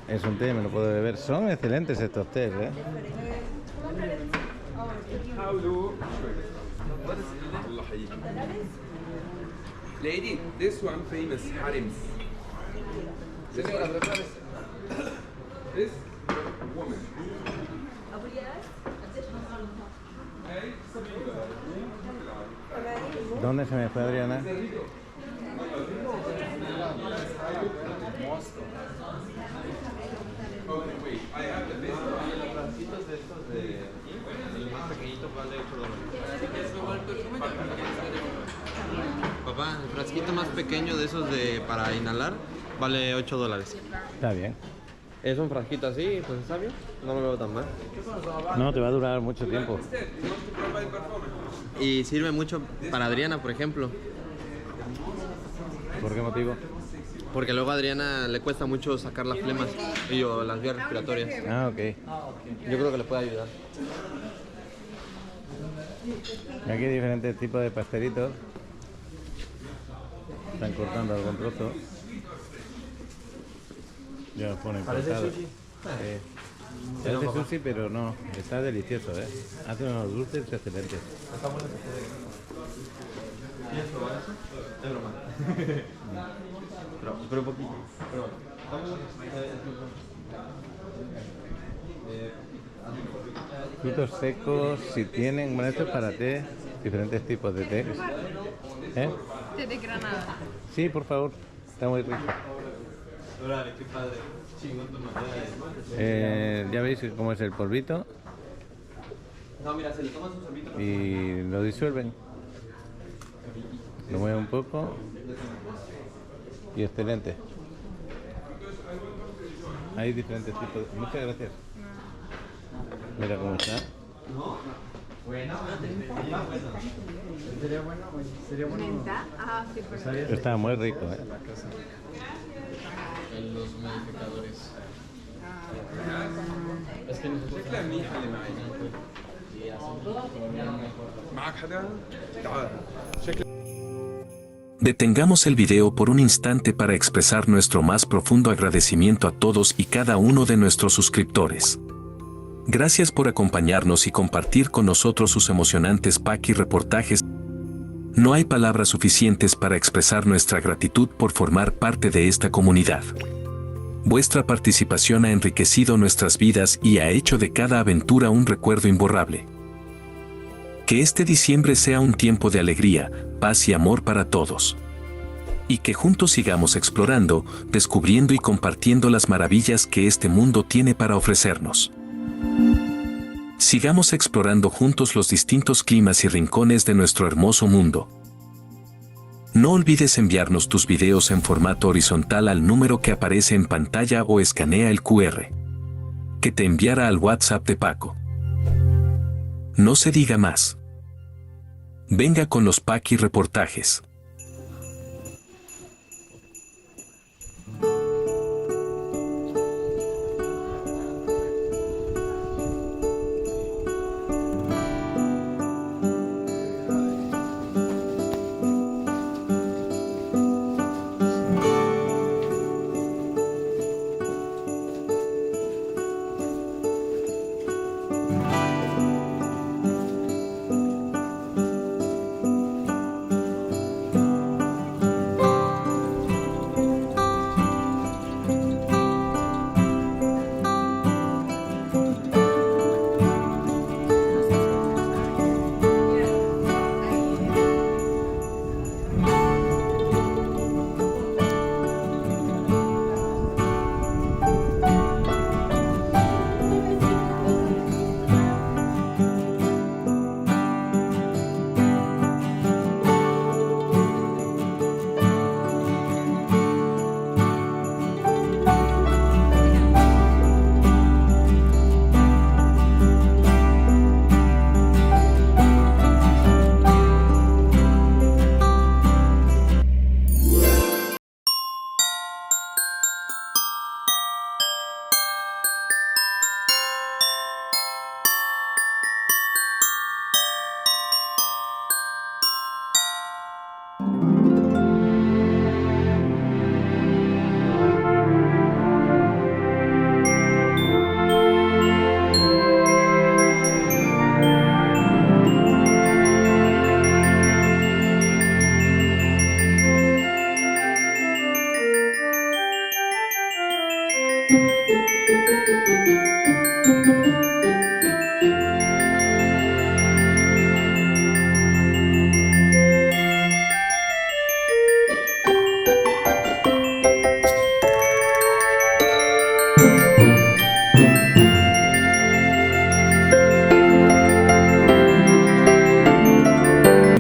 Es un té, me lo puedo beber. Son excelentes estos tés, ¿eh? Lady, this one famous Harims. This woman. ¿Dónde se me fue Adriana? Papá, el frasquito más pequeño de esos para inhalar vale $8. Está bien. Es un frasquito así, pues está bien. No lo veo tan mal. No, te va a durar mucho tiempo. Y sirve mucho para Adriana, por ejemplo. ¿Por qué motivo? Porque luego a Adriana le cuesta mucho sacar las flemas y las vías respiratorias. Ah, ok. Yo creo que le puede ayudar. Aquí hay diferentes tipos de pastelitos. Están cortando algún trozo. Ya lo ponen cortado. Parece sushi, pero no. Está delicioso, ¿eh? Hace unos dulces excelentes. ¿Está bueno? ¿Quieres probar eso? Es broma. Pero un poquito. Frutos secos, si tienen, bueno, esto es para té, diferentes tipos de té. ¿Eh? Té de Granada. Sí, por favor, está muy rico. Ya veis cómo es el polvito. No, mira, se le toma su sorbito. Y lo disuelven. Lo mueven un poco. Y excelente. Hay diferentes tipos de... Muchas gracias. Mira cómo está. Sería bueno. ¿Menta? Ah, sí, por ahí. Está muy rico, ¿eh? Los modificadores. Es que nosotros Detengamos el video por un instante para expresar nuestro más profundo agradecimiento a todos y cada uno de nuestros suscriptores. Gracias por acompañarnos y compartir con nosotros sus emocionantes pack y reportajes. No hay palabras suficientes para expresar nuestra gratitud por formar parte de esta comunidad. Vuestra participación ha enriquecido nuestras vidas y ha hecho de cada aventura un recuerdo imborrable. Que este diciembre sea un tiempo de alegría, paz y amor para todos. Y que juntos sigamos explorando, descubriendo y compartiendo las maravillas que este mundo tiene para ofrecernos. Sigamos explorando juntos los distintos climas y rincones de nuestro hermoso mundo. No olvides enviarnos tus videos en formato horizontal al número que aparece en pantalla o escanea el QR que te enviará al WhatsApp de Paco. No se diga más. Venga con los pack y reportajes.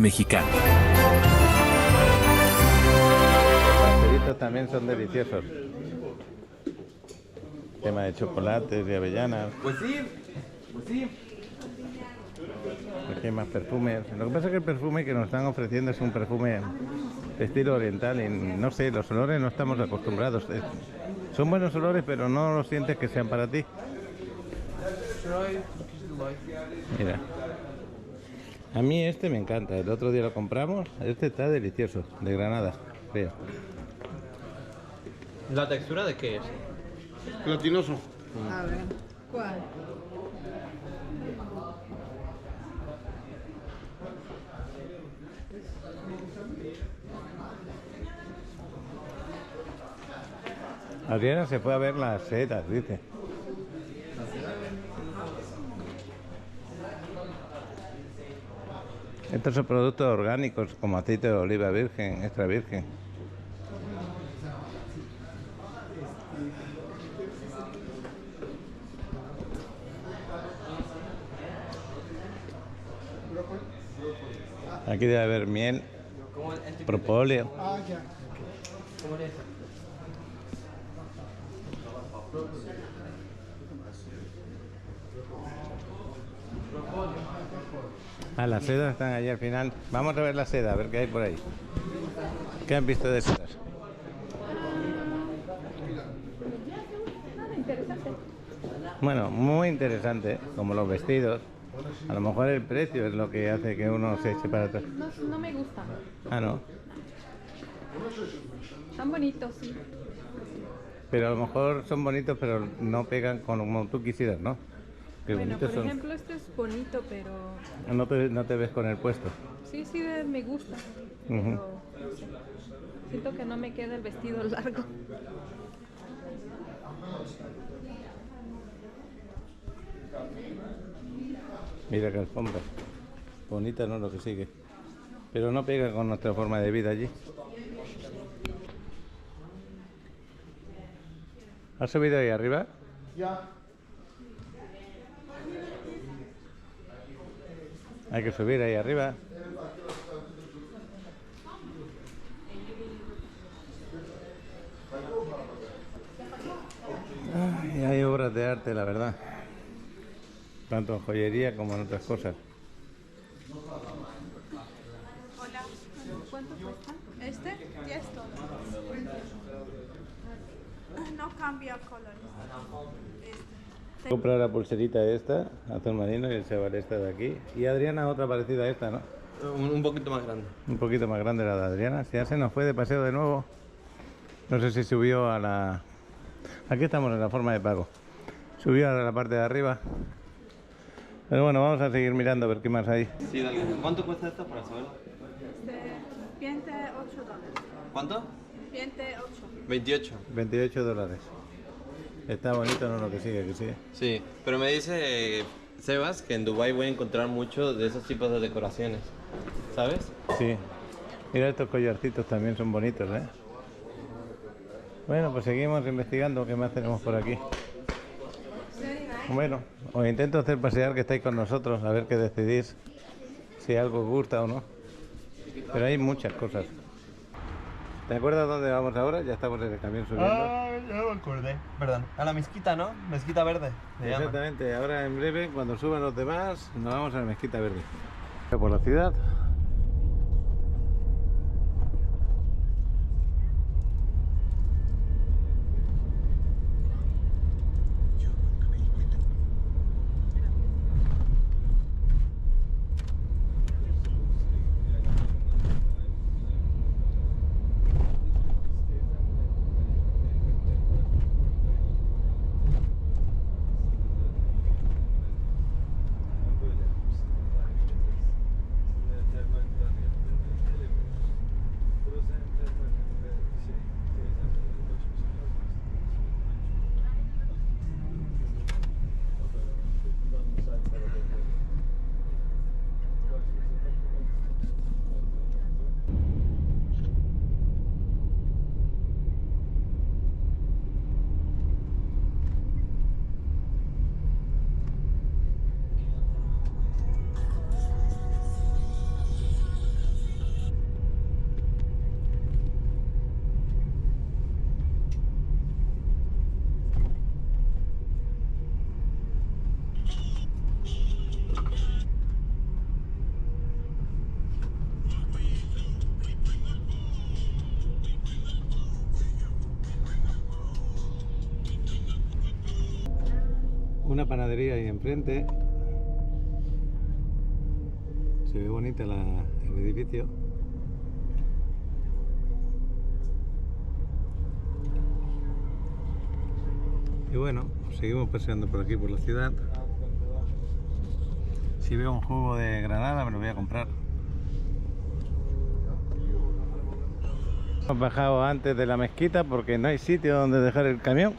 Mexicano. Los pastelitos también son deliciosos. Tema de chocolates, de avellanas. Pues sí. Aquí hay más perfumes. Lo que pasa es que el perfume que nos están ofreciendo es un perfume de estilo oriental y no sé, los olores no estamos acostumbrados. Son buenos olores, pero no los sientes que sean para ti. Mira. A mí este me encanta, el otro día lo compramos, este está delicioso, de Granada, creo. ¿La textura de qué es? Platinoso. A ver, ¿cuál? Adriana se fue a ver las setas, dice. Estos son productos orgánicos como aceite de oliva virgen, extra virgen. Aquí debe haber miel, propóleo. Ah, las sedas están allí al final. Vamos a ver la seda, a ver qué hay por ahí. ¿Qué han visto de sedas? Bueno, muy interesante, como los vestidos. A lo mejor el precio es lo que hace que uno se eche para atrás. No me gusta. Ah, no. Están bonitos, sí. Pero a lo mejor son bonitos, pero no pegan como tú quisieras, ¿no? Qué Bueno, bonitos por son. ejemplo, este es bonito, pero No te ves con el puesto. sí, me gusta. Ujú. Pero no sé, siento que no me queda el vestido largo. Mira qué alfombra. Bonita, no, lo que sigue. Pero no pega con nuestra forma de vida allí. ¿Has subido ahí arriba? Ya. Hay que subir ahí arriba. Y hay obras de arte, la verdad. Tanto en joyería como en otras cosas. Hola, ¿cuánto cuesta? Este, $10. No cambia colores. Comprar la pulserita esta, azul marino, y el chaval esta de aquí. Y Adriana otra parecida a esta, ¿no? Un poquito más grande. Un poquito más grande la de Adriana. Si ya se nos fue de paseo de nuevo. No sé si subió a la... Aquí estamos en la forma de pago. Subió a la parte de arriba. Pero bueno, vamos a seguir mirando a ver qué más hay. Sí, dale. ¿Cuánto cuesta esta para saberlo? $28. ¿Cuánto? 28. 28. $28. Está bonito, no lo que sigue, que sigue. Sí, pero me dice Sebas que en Dubai voy a encontrar mucho de esos tipos de decoraciones. ¿Sabes? Sí. Mira, estos collarcitos también son bonitos, ¿eh? Bueno, pues seguimos investigando qué más tenemos por aquí. Bueno, os intento hacer pasear que estáis con nosotros, a ver qué decidís, si algo os gusta o no. Pero hay muchas cosas. ¿Te acuerdas dónde vamos ahora? Ya estamos en el camión subiendo. Ah, ya me acordé. Perdón. A la mezquita, ¿no? Mezquita verde. se llama. Exactamente, ahora en breve, cuando suban los demás, nos vamos a la mezquita verde. Por la ciudad. Una panadería ahí enfrente. Se ve bonita el edificio. Y bueno, seguimos paseando por aquí por la ciudad. Si veo un jugo de granada me lo voy a comprar. Hemos bajado antes de la mezquita porque no hay sitio donde dejar el camión.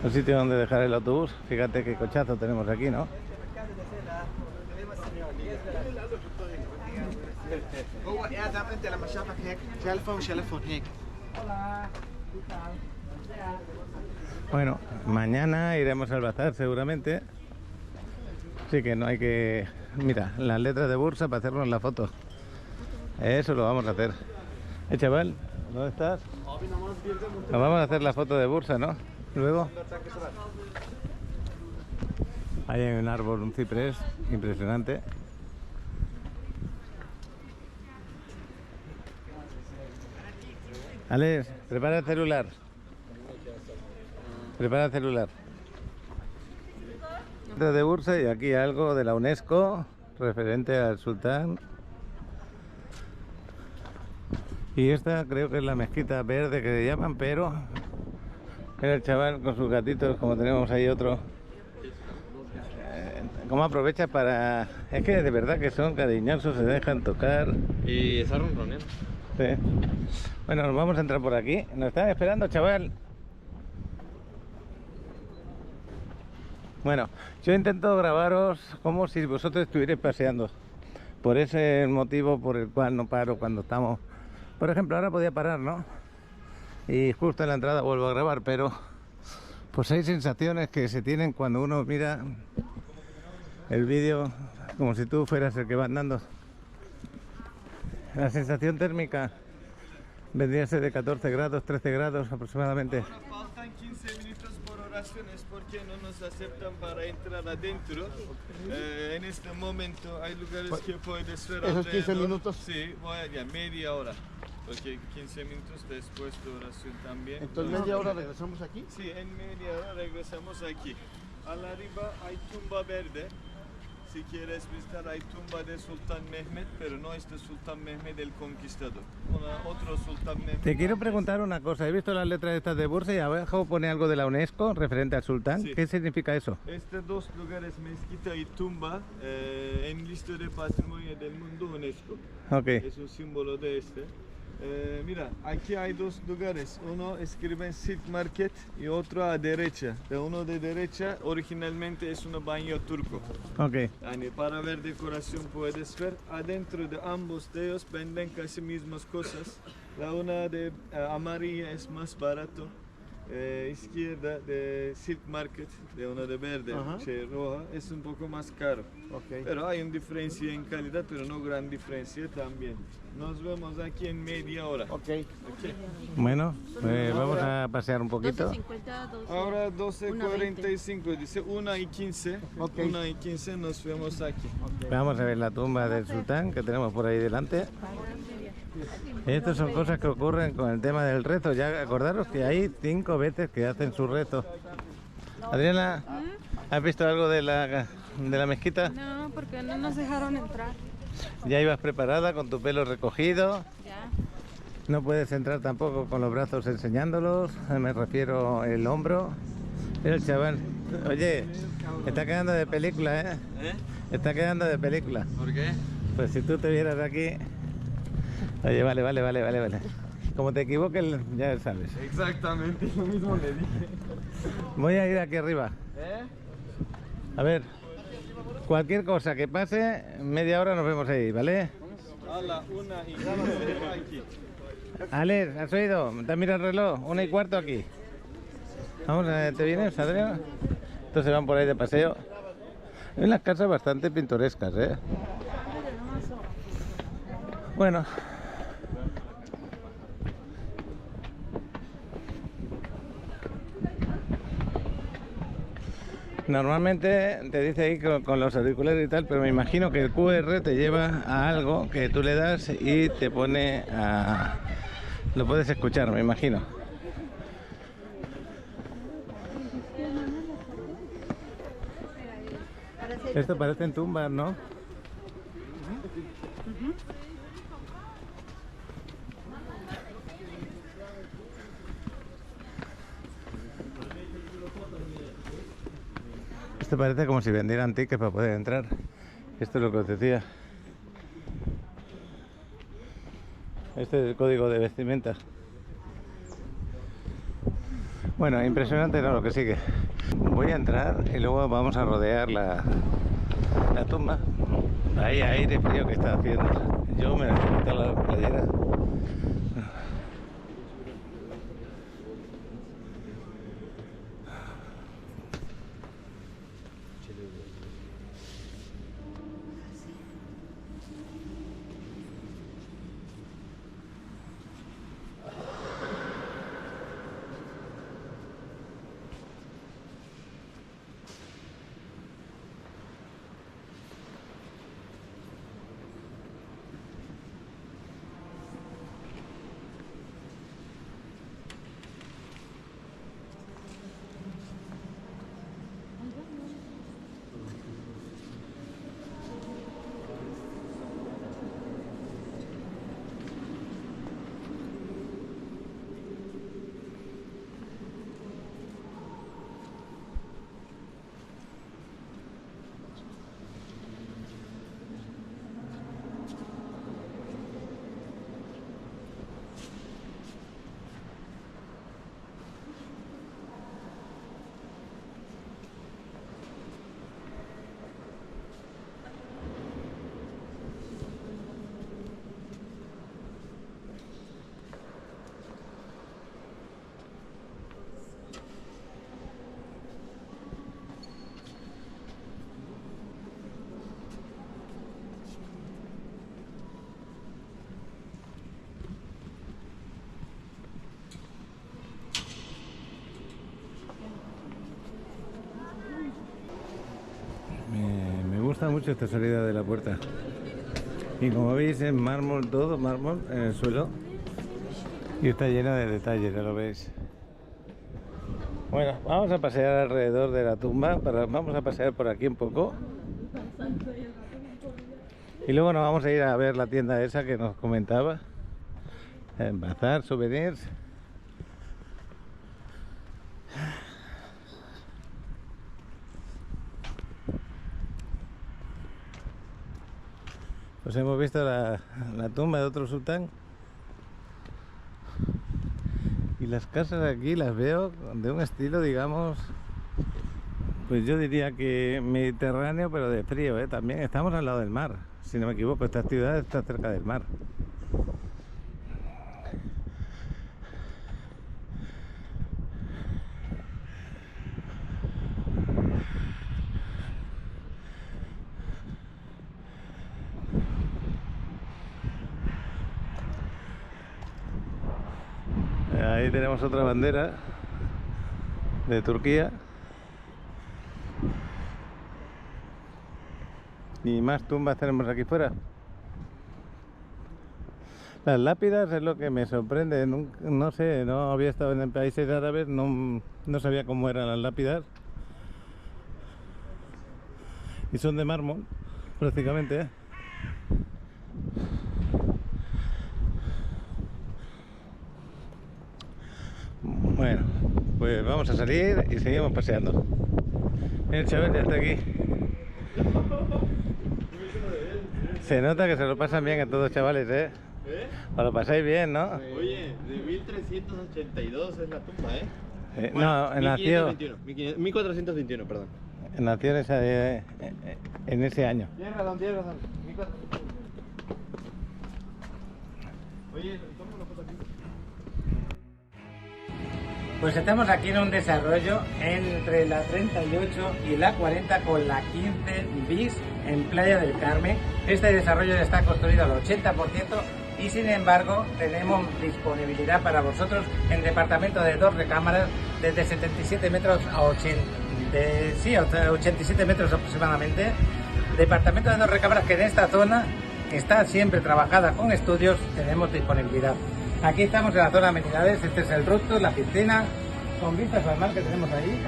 No hay sitio donde dejar el autobús. Fíjate qué cochazo tenemos aquí, ¿no? Bueno, mañana iremos al bazar seguramente. Así que no hay que... Mira, las letras de Bursa para hacernos la foto. Eso lo vamos a hacer. Chaval, ¿dónde estás? Nos vamos a hacer la foto de Bursa, ¿no? Luego. Ahí hay un árbol, un ciprés impresionante. Alex, prepara el celular. Prepara el celular. De Bursa y aquí algo de la UNESCO referente al sultán. Y esta creo que es la mezquita verde que le llaman, pero era el chaval con sus gatitos, como tenemos ahí otro cómo aprovecha para... Es que de verdad que son cariñosos, se dejan tocar. Y está ronroneando. Sí. Bueno, nos vamos a entrar por aquí. Nos están esperando, chaval. Bueno, yo intento grabaros como si vosotros estuvierais paseando. Por ese motivo por el cual no paro cuando estamos... Por ejemplo, ahora podía parar, ¿no? Y justo en la entrada vuelvo a grabar, pero... Pues hay sensaciones que se tienen cuando uno mira el vídeo como si tú fueras el que va andando. La sensación térmica vendría a ser de 14 grados, 13 grados aproximadamente. Ahora faltan 15 minutos por oraciones porque no nos aceptan para entrar adentro. En este momento hay lugares que puedes ver ¿Esos 15 alrededor. minutos? Sí, voy allá, media hora. Porque 15 minutos después de oración también. Entonces, ¿media hora regresamos aquí? Sí, en media hora regresamos aquí. A la arriba hay tumba verde. Si quieres visitar, hay tumba de Sultán Mehmet, pero no este Sultán Mehmet el Conquistador. Otro Sultán Mehmet. Te quiero preguntar una cosa. He visto las letras estas de Bursa y abajo pone algo de la UNESCO referente al sultán. Sí. ¿Qué significa eso? Estos dos lugares, mezquita y tumba, en lista de patrimonio del mundo UNESCO. Ok. Es un símbolo de este. Mira, aquí hay dos lugares. Uno escribe Silk Market y otro a derecha. De uno de derecha originalmente es un baño turco. Ok. Yani para ver decoración puedes ver. Adentro de ambos de ellos venden casi mismas cosas. La una de amarilla es más barato. Izquierda de Silk Market, de una de verde, roja, es un poco más caro. Pero hay una diferencia en calidad, pero no gran diferencia también. Nos vemos aquí en media hora. Bueno, vamos a pasear un poquito. 12:50, 12. Ahora 12:45, dice 1:15. 1:15 nos vemos aquí. Vamos a ver la tumba del sultán que tenemos por ahí delante. Estas son cosas que ocurren con el tema del rezo. Ya acordaros que hay 5 veces que hacen su rezo. Adriana, ¿has visto algo de la mezquita? No, porque no nos dejaron entrar. Ya ibas preparada con tu pelo recogido. Ya. No puedes entrar tampoco con los brazos enseñándolos. Me refiero el hombro. Mira el chaval. Oye, está quedando de película, ¿eh? Está quedando de película. ¿Por qué? Pues si tú te vieras aquí... Oye, vale. Como te equivoques, ya sabes. Exactamente, lo mismo le dije. Voy a ir aquí arriba. A ver, cualquier cosa que pase, media hora nos vemos ahí, ¿vale? A la 1:15 aquí. Alex, ¿has oído? ¿Te has mirado el reloj? 1:15 aquí. Vamos, ¿te vienes, Adrián? Entonces van por ahí de paseo. Hay unas casas bastante pintorescas, ¿eh? Bueno. Normalmente te dice ahí con los auriculares y tal, pero me imagino que el QR te lleva a algo que tú le das y te pone a... Lo puedes escuchar, me imagino. Esto parecen tumbas, ¿no? Esto parece como si vendieran tickets para poder entrar. Esto es lo que os decía. Este es el código de vestimenta. Bueno, impresionante, no, lo que sigue. Voy a entrar y luego vamos a rodear la tumba. Ahí aire frío que está haciendo. Yo me voy a quitar la playera. mucho esta salida de la puerta. Y como veis es mármol, todo mármol en el suelo. Y está llena de detalles, ya lo veis. Bueno, vamos a pasear alrededor de la tumba. Vamos a pasear por aquí un poco. Y luego nos vamos a ir a ver la tienda esa que nos comentaba. En bazar, souvenirs. Pues hemos visto la tumba de otro sultán. Y las casas aquí las veo de un estilo, digamos, pues yo diría que mediterráneo, pero de frío, ¿eh? También estamos al lado del mar, si no me equivoco, esta ciudad está cerca del mar. Ahí tenemos otra bandera de Turquía y más tumbas tenemos aquí fuera. Las lápidas es lo que me sorprende. No sé, no había estado en países árabes, no sabía cómo eran las lápidas y son de mármol prácticamente, ¿eh? Bueno, pues vamos a salir y seguimos paseando. El chaval ya está aquí. Se nota que se lo pasan bien a todos, chavales, ¿eh? Os lo pasáis bien, ¿no? Oye, de 1382 es la tumba, ¿eh? Bueno, no, nació 1421, perdón. Nació en ese año. Tienes razón, tienes razón. Oye, toma una foto aquí. Pues estamos aquí en un desarrollo entre la 38 y la 40 con la 15 bis en Playa del Carmen. Este desarrollo está construido al 80% y sin embargo tenemos disponibilidad para vosotros en departamento de 2 recámaras desde 77 metros a 87 metros aproximadamente. Departamento de 2 recámaras que en esta zona está siempre trabajada con estudios, tenemos disponibilidad. Aquí estamos en la zona de amenidades, este es el rooftop, la piscina, con vistas al mar que tenemos ahí.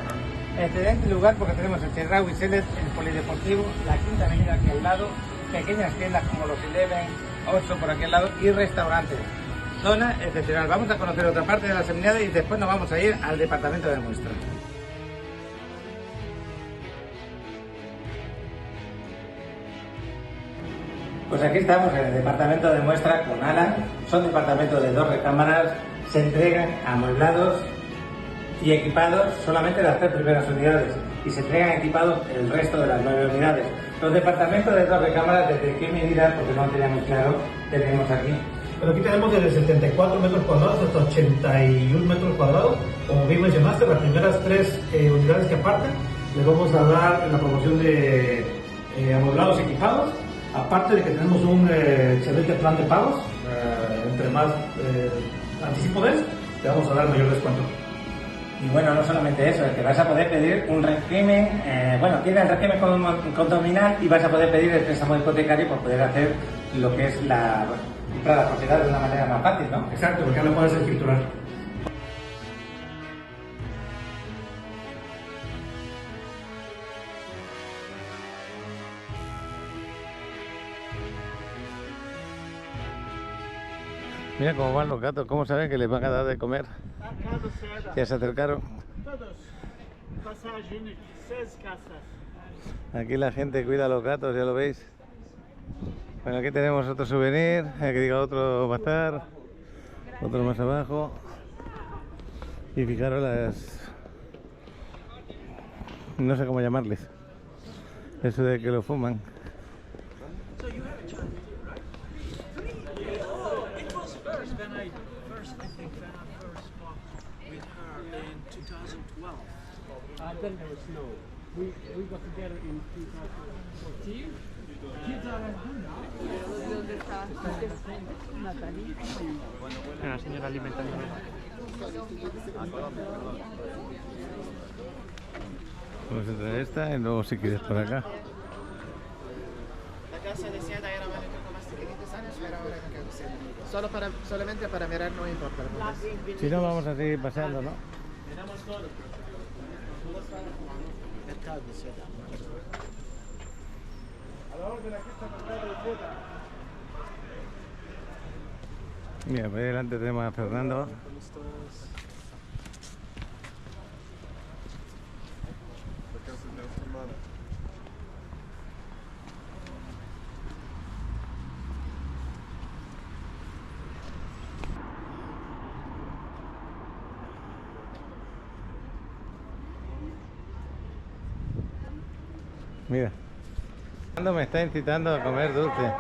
Excelente lugar porque tenemos el Chedraui Selet, el polideportivo, la quinta avenida aquí al lado, pequeñas tiendas como los Eleven, Oxxo por aquí al lado y restaurantes. Zona excepcional. Vamos a conocer otra parte de las amenidades y después nos vamos a ir al departamento de muestra. Pues aquí estamos en el departamento de muestra con Alan. Son departamentos de 2 recámaras, se entregan amueblados y equipados solamente las 3 primeras unidades y se entregan equipados el resto de las 9 unidades. Los departamentos de 2 recámaras, ¿desde qué medida? Porque no teníamos claro, tenemos aquí. Pero aquí tenemos desde 74 metros cuadrados hasta 81 metros cuadrados. Como bien mencionaste, las primeras 3 unidades que apartan, les vamos a dar la promoción de amueblados equipados. Aparte de que tenemos un excelente plan de pagos, entre más anticipo des, te vamos a dar mayor descuento. Y bueno, no solamente eso, es que vas a poder pedir un régimen, tiene el régimen condominal y vas a poder pedir el préstamo hipotecario para poder hacer lo que es la comprar la propiedad de una manera más fácil, ¿no? Exacto, porque ya lo puedes escriturar. Mira cómo van los gatos, cómo saben que les van a dar de comer. Ya se acercaron. Aquí la gente cuida a los gatos, ya lo veis. Bueno, aquí tenemos otro souvenir, aquí diga otro bazar, otro más abajo. Y fijaros las... no sé cómo llamarles. Eso de que lo fuman. Then there was snow. We got together in 2014. Kids are at home now. La señora alimentándome. Vamos a traer esta y luego si quieres por acá. Casa de Seda era más como más de 500 años, pero ahora no queda Seda. Solamente para mirar no importa. Si no, vamos a seguir paseando, ¿no? Miramos todo. Mercado de Seda. A la orden aquí está Mercado de Seda. Mira, por ahí delante tenemos a Fernando. Mira, Fernando me está incitando a comer dulce.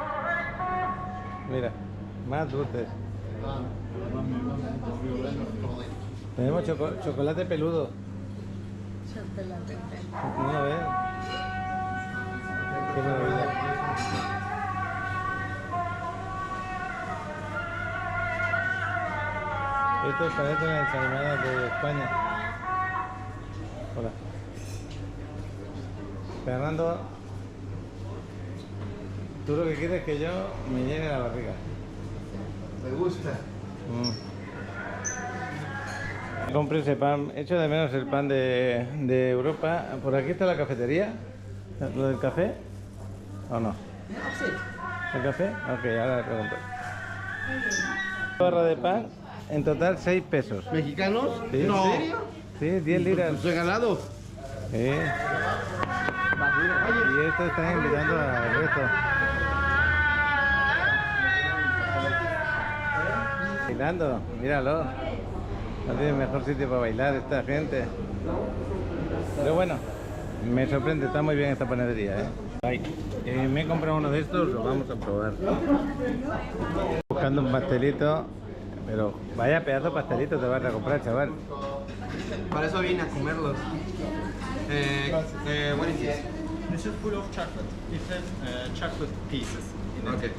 Mira, más dulces. Tenemos chocolate peludo. Chocolate. ¿No ves? Qué maravilla. Esto parece una ensalada de España. Hola. Fernando, tú lo que quieres es que yo me llene la barriga. ¿Te gusta? Compré ese pan, echo de menos el pan de Europa. Por aquí está la cafetería, lo del café, ¿o no? Sí. ¿El café? Ok, ahora le pregunto. Barra de pan, en total 6 pesos. ¿Mexicanos? ¿Sí? ¿En No. serio? Sí, 10 liras. ¿Regalado? Sí. Y esto está invitando al resto. Bailando, míralo. No tiene mejor sitio para bailar esta gente. Pero bueno, me sorprende, está muy bien esta panadería, ¿eh? Me he comprado uno de estos, lo vamos a probar. Buscando un pastelito, pero vaya pedazo de pastelito te vas a comprar, chaval. Para eso vine a comerlos. What is this? This is full of chocolate. It has chocolate pieces in it. Okay.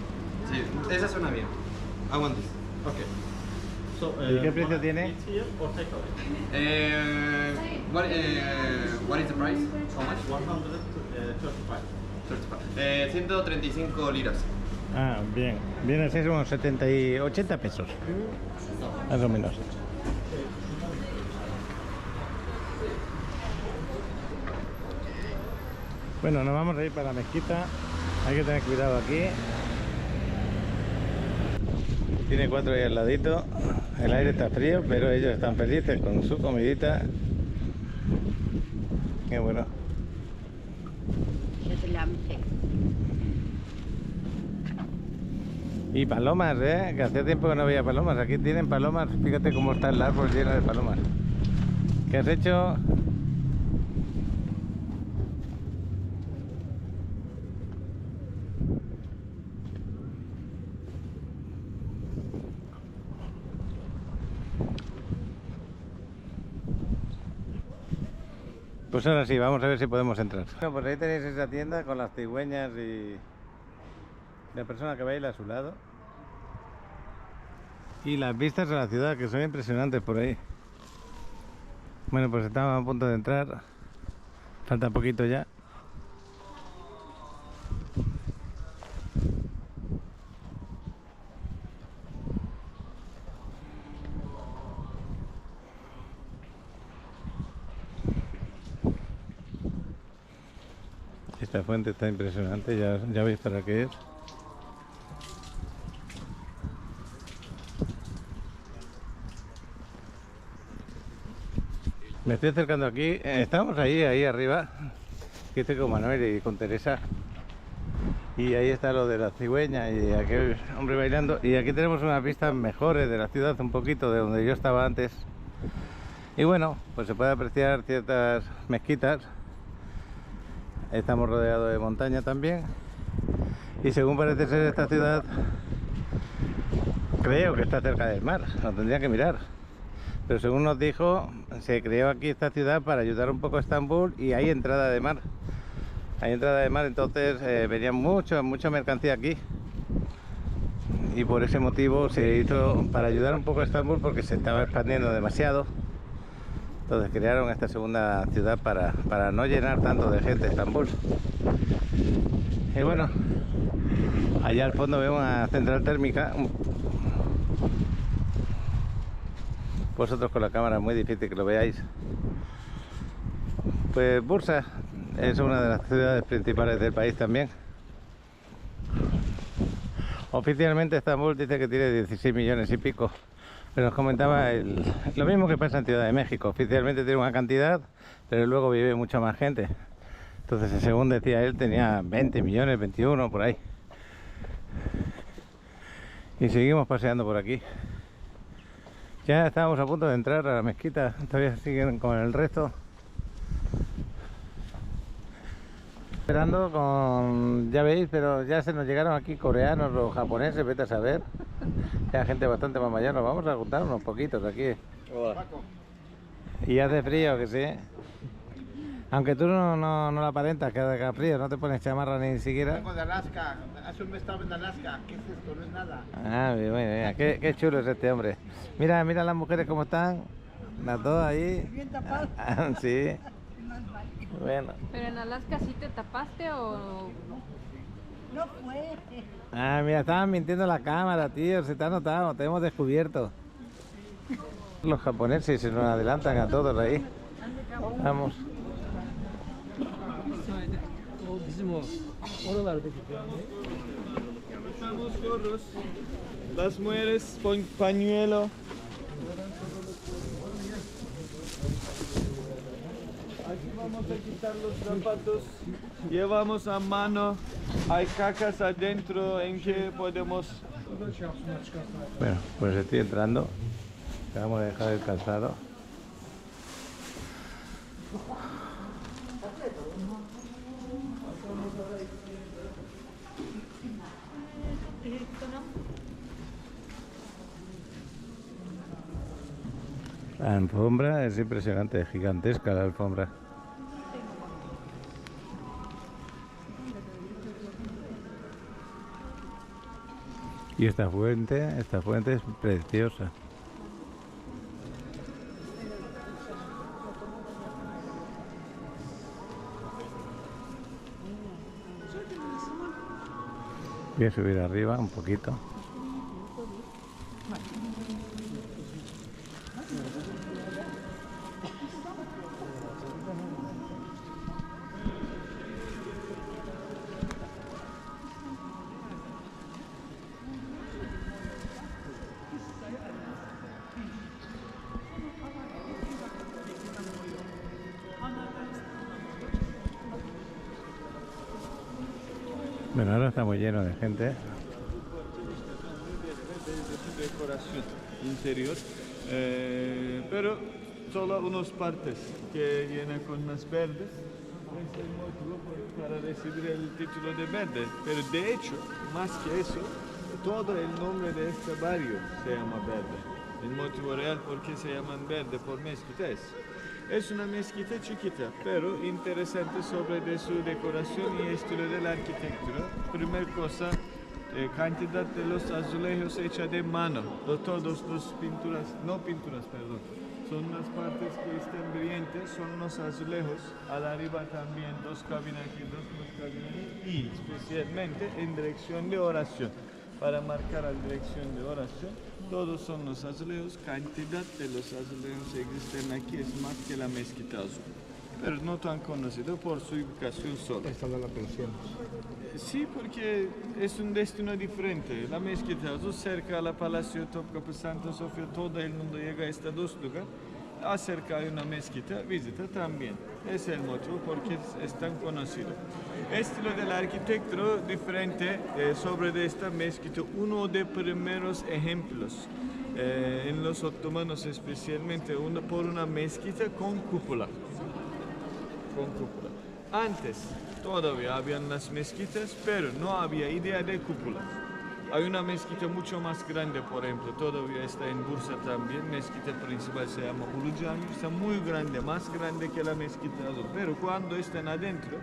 Sí, esa suena bien. I want this. Okay. So, ¿Y qué precio tiene? Eat here or take away? What is the price? How much? 135. 35. 135 liras. Ah, bien. Viene a ser unos 70 y 80 pesos. Más o menos. Bueno, nos vamos a ir para la mezquita. Hay que tener cuidado aquí. Tiene 4 ahí al ladito. El aire está frío, pero ellos están felices con su comidita. Qué bueno. Y palomas, que hacía tiempo que no veía palomas. Aquí tienen palomas, fíjate cómo está el árbol lleno de palomas. ¿Qué has hecho? Pues ahora sí, vamos a ver si podemos entrar. Bueno, pues ahí tenéis esa tienda con las cigüeñas y la persona que baila a su lado. Y las vistas a la ciudad, que son impresionantes por ahí. Bueno, pues estamos a punto de entrar. Falta poquito ya. Esta fuente está impresionante, ya veis para qué es. Me estoy acercando aquí, estamos ahí arriba, que estoy con Manuel y con Teresa. Y ahí está lo de la cigüeña y aquel hombre bailando. Y aquí tenemos unas vistas mejores de la ciudad, un poquito de donde yo estaba antes. Y bueno, pues se puede apreciar ciertas mezquitas. Estamos rodeados de montaña también. Y según parece ser esta ciudad, creo que está cerca del mar, lo tendría que mirar. Pero según nos dijo, se creó aquí esta ciudad para ayudar un poco a Estambul y hay entrada de mar. Hay entrada de mar, entonces venía mucha mercancía aquí. Y por ese motivo se hizo para ayudar un poco a Estambul porque se estaba expandiendo demasiado. Entonces crearon esta segunda ciudad para no llenar tanto de gente Estambul. Y bueno, Allá al fondo vemos una central térmica. Vosotros con la cámara es muy difícil que lo veáis. Pues Bursa es una de las ciudades principales del país también. Oficialmente Estambul dice que tiene 16 millones y pico. Pero nos comentaba lo mismo que pasa en Ciudad de México. Oficialmente tiene una cantidad, pero luego vive mucha más gente. Entonces, según decía él, tenía 20 millones, 21, por ahí. Y seguimos paseando por aquí. Ya estábamos a punto de entrar a la mezquita. Todavía siguen con el resto. Esperando con... ya veis, pero ya se nos llegaron aquí coreanos o japoneses, vete a saber. Ya gente bastante más mayor. Nos vamos a juntar unos poquitos aquí. Hola. Y hace frío, que sí. Aunque tú no lo aparentas, que haga frío, no te pones chamarra ni siquiera. Vengo de Alaska, hace un mes estaba en Alaska. ¿Qué es esto? No es nada. Ah, mira, qué chulo es este hombre. Mira las mujeres cómo están. Las dos ahí. Bien tapadas. Sí. Bueno. ¿Pero en Alaska sí te tapaste o...? No fue. Ah, mira, estaban mintiendo la cámara, tío. Se te ha notado, te hemos descubierto. Los japoneses se nos adelantan a todos ahí. Vamos. Usamos gorros, las mujeres con pañuelo. Aquí vamos a quitar los zapatos, llevamos a mano, hay cacas adentro en que podemos... Bueno, pues estoy entrando. Vamos a dejar el calzado. La alfombra es impresionante, gigantesca la alfombra. Y esta fuente es preciosa. Voy a subir arriba un poquito. Bueno, ahora estamos llenos de gente. Decoración interior, pero solo unas partes que vienen con más verdes. Es el motivo para recibir el título de verde, pero de hecho, más que eso, todo el nombre de este barrio se llama Verde. El motivo real por qué se llaman Verde por mezquita es una mezquita chiquita, pero interesante sobre de su decoración y estilo de la arquitectura. Primera cosa, cantidad de los azulejos hecha de mano, todos los pinturas, son unas partes que están brillantes, son unos azulejos, al arriba también dos cabinas aquí, dos cabinas y especialmente en dirección de oración, para marcar la dirección de oración, todos son los azulejos, cantidad de los azulejos que existen aquí es más que la mezquita azul. Pero no tan conocido por su ubicación sola. Esta no la conocemos. Sí, porque es un destino diferente. La mezquita azul cerca al Palacio de Topkapı Santa Sofía, todo el mundo llega a estos dos lugares. Acerca hay una mezquita, visita también. Es el motivo porque es tan conocido. Estilo de la arquitectura diferente sobre de esta mezquita, uno de primeros ejemplos en los otomanos especialmente, por una mezquita con cúpula. Antes todavía habían las mezquitas, pero no había idea de cúpula. Hay una mezquita mucho más grande, por ejemplo, todavía está en Bursa también, mezquita principal se llama Ulu Cami, está muy grande, más grande que la mezquita azul, pero cuando están adentro,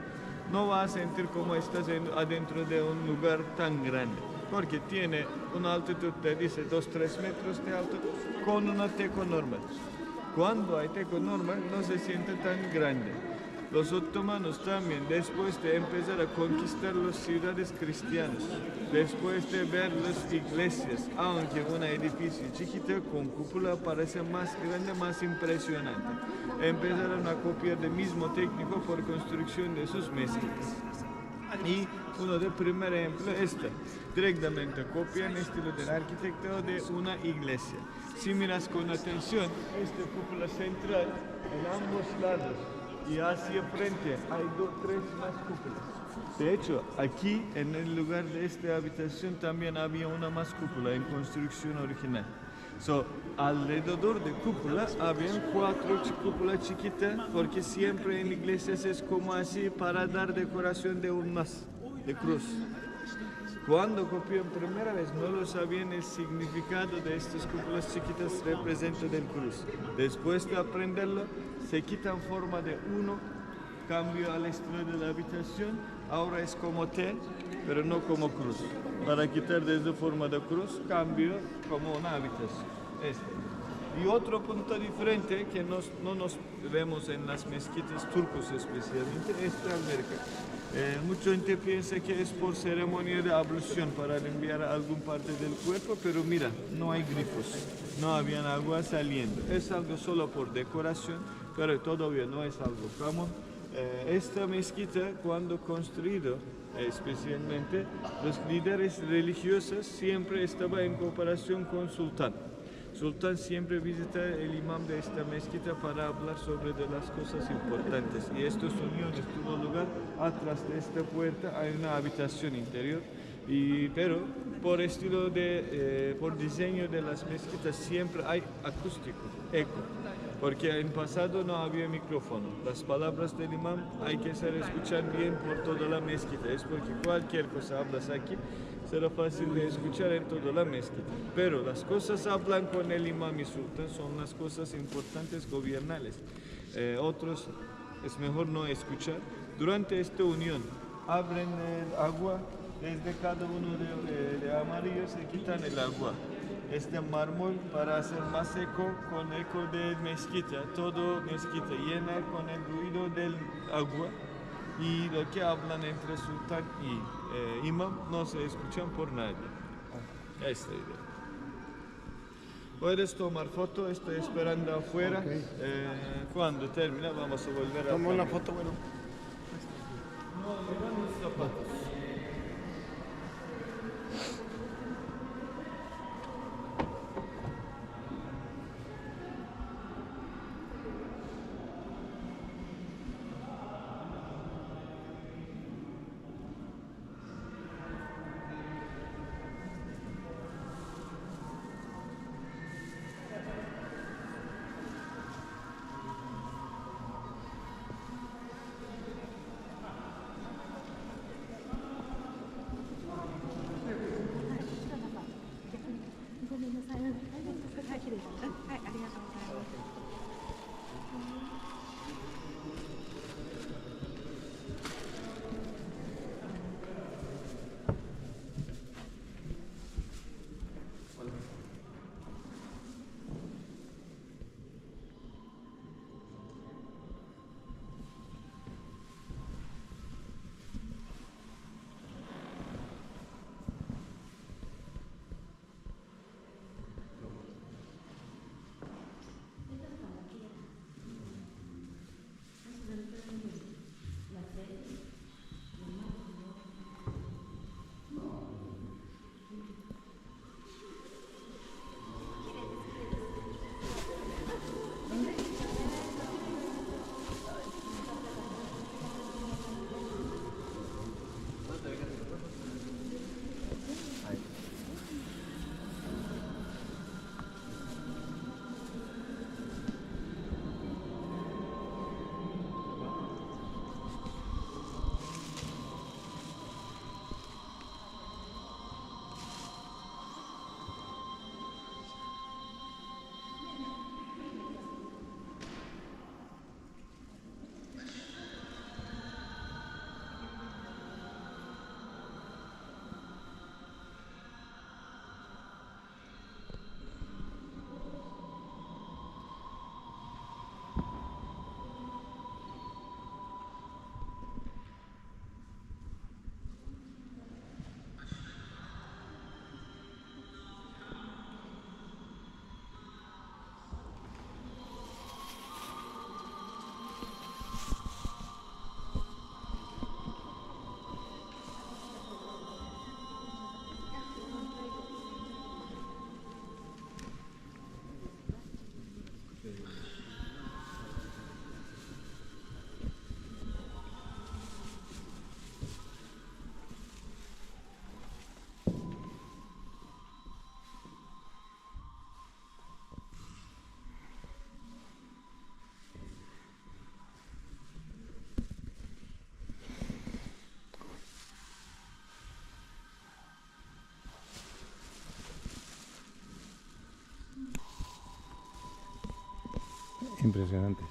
no vas a sentir como estás adentro de un lugar tan grande, porque tiene una altitud de, dice, 2-3 metros de alto, con una teco normal. Cuando hay teco normal, no se siente tan grande. Los otomanos también, después de empezar a conquistar las ciudades cristianas, después de ver las iglesias, aunque un edificio chiquito con cúpula parece más grande, más impresionante, empezaron a copiar el mismo técnico por construcción de sus mezquitas. Y uno del primer ejemplo directamente copian el estilo del arquitecto de una iglesia. Si miras con atención, esta cúpula central en ambos lados y hacia frente hay 3 más cúpulas. De hecho, aquí en el lugar de esta habitación también había una más cúpula en construcción original. Alrededor de cúpula habían 4 cúpulas chiquitas porque siempre en iglesias es como así para dar decoración de un más, de cruz. Cuando copian primera vez no lo sabían el significado de estas cúpulas chiquitas representa del cruz. Después de aprenderlo, se quitan forma de 1, cambio al estilo de la habitación, ahora es como T, pero no como cruz. Para quitar desde forma de cruz, cambio como una habitación. Y otro punto diferente que no nos vemos en las mezquitas turcos especialmente, esta alberca. Mucha gente piensa que es por ceremonia de ablución para limpiar algún parte del cuerpo, pero mira, no hay grifos, no había agua saliendo. Es algo solo por decoración, pero todavía no es algo común. Esta mezquita, cuando construido, especialmente, los líderes religiosos siempre estaban en cooperación con sultán. Sultán siempre visita el imam de esta mezquita para hablar sobre de las cosas importantes. Y estos uniones tuvo lugar atrás de esta puerta, hay una habitación interior. Pero por estilo por diseño de las mezquitas siempre hay acústico, eco. Porque en pasado no había micrófono. Las palabras del imam hay que saber escuchar bien por toda la mezquita. Es porque cualquier cosa hablas aquí, será fácil de escuchar en toda la mezquita. Pero las cosas hablan con el imam y sultán son las cosas importantes gobernales. Otros es mejor no escuchar. Durante esta unión abren el agua, desde cada uno de amarillos se quitan el agua. Este mármol para hacer más seco con eco de mezquita, todo mezquita llena con el ruido del agua y lo que hablan entre sultán y imam no se escuchan por nadie. Esta idea. Puedes tomar foto, estoy esperando afuera. Okay. Cuando termina vamos a volver a... Toma una foto, bueno. No, no, los zapatos. Impresionante.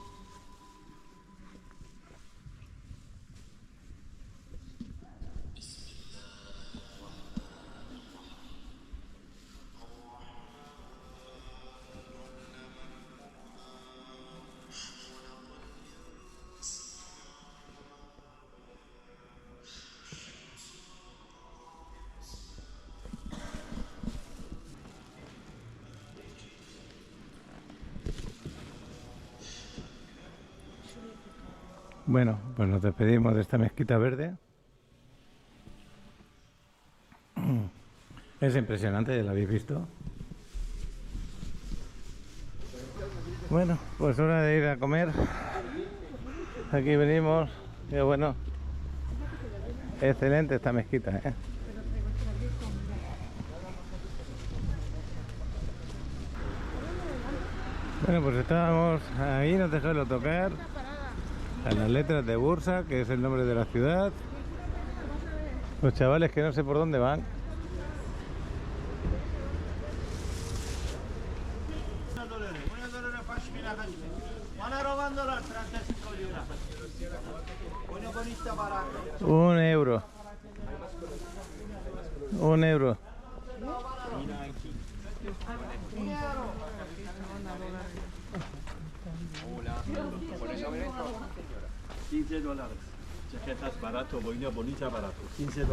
Bueno, pues nos despedimos de esta mezquita verde. Es impresionante, ya lo habéis visto. Bueno, pues hora de ir a comer. Aquí venimos. Qué bueno. Excelente esta mezquita, ¿eh? Bueno, pues estábamos ahí, no dejarlo tocar. A las letras de Bursa, que es el nombre de la ciudad. Los chavales que no sé por dónde van. Un euro. Un euro. $15. Chaquetas barato, boina bonita barato. $15.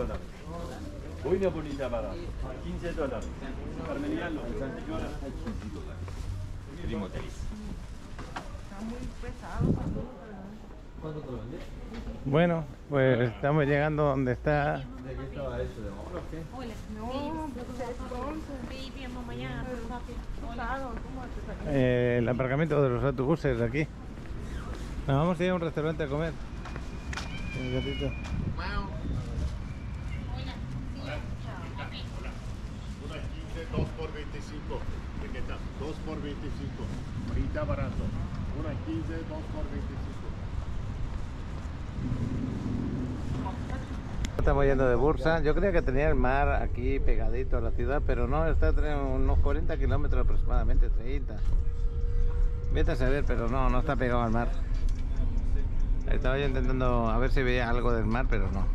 Boina bonita barato. $15. Carmeliano, Santiago, $15. Primo tres. Está muy pesado. ¿Cuánto te lo vendí? Bueno, pues estamos llegando donde está. ¿De qué estaba hecho? ¿De oro o qué? El aparcamiento de los autobuses de aquí. Nos vamos a ir a un restaurante a comer. El gatito. Una 15, 2 por 25. ¿De qué tal? 2 por 25. Ahorita barato. Una 15, 2 por 25. Estamos yendo de Bursa. Yo creía que tenía el mar aquí pegadito a la ciudad, pero no, está a unos 40 kilómetros aproximadamente, 30. Vete a saber, pero no está pegado al mar. Estaba yo intentando a ver si veía algo del mar, pero no.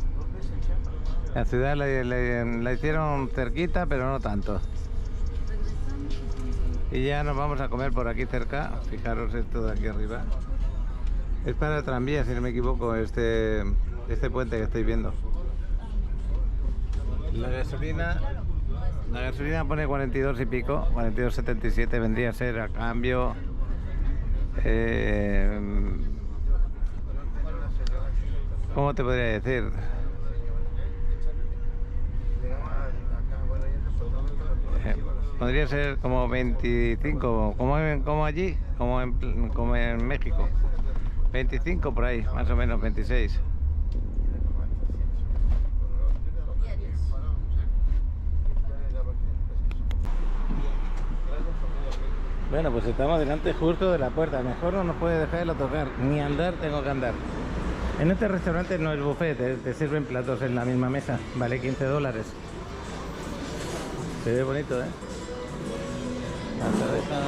La ciudad la hicieron cerquita, pero no tanto. Y ya nos vamos a comer por aquí cerca. Fijaros esto de aquí arriba. Es para el tranvía, si no me equivoco, este puente que estáis viendo. La gasolina pone 42 y pico, 42,77 vendría a ser a cambio. ¿Cómo te podría decir? Podría ser como 25, como allí, como en México. 25 por ahí, más o menos 26. Bueno, pues estamos delante justo de la puerta. Mejor no nos puede dejarlo tocar, ni andar tengo que andar. En este restaurante no es buffet, te sirven platos en la misma mesa, vale $15. Se ve bonito, ¿eh? La cabeza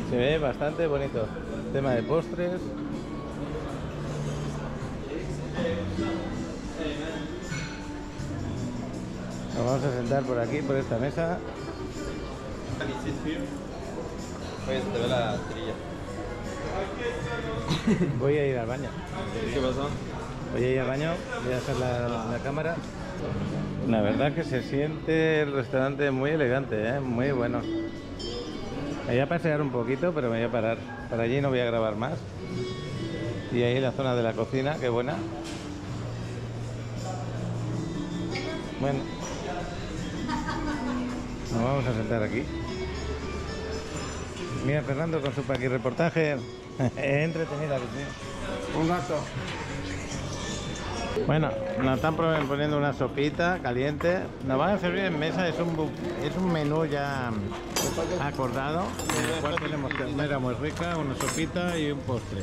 se ve bastante bonito. Tema de postres. Nos vamos a sentar por aquí, por esta mesa. Oye, se te ve la trilla. Voy a ir al baño. ¿Qué pasó? Voy a ir al baño, voy a dejar la cámara. La verdad que se siente el restaurante muy elegante, ¿eh? Muy bueno. Me voy a pasear un poquito, pero me voy a parar. Para allí no voy a grabar más. Y ahí la zona de la cocina, qué buena. Bueno, nos vamos a sentar aquí. Mira Fernando con su reportaje. Entretenida, un gato. Bueno, nos están poniendo una sopita caliente. Nos van a servir en mesa, es un menú ya acordado. En el cual tenemos ternera muy rica, una sopita y un postre.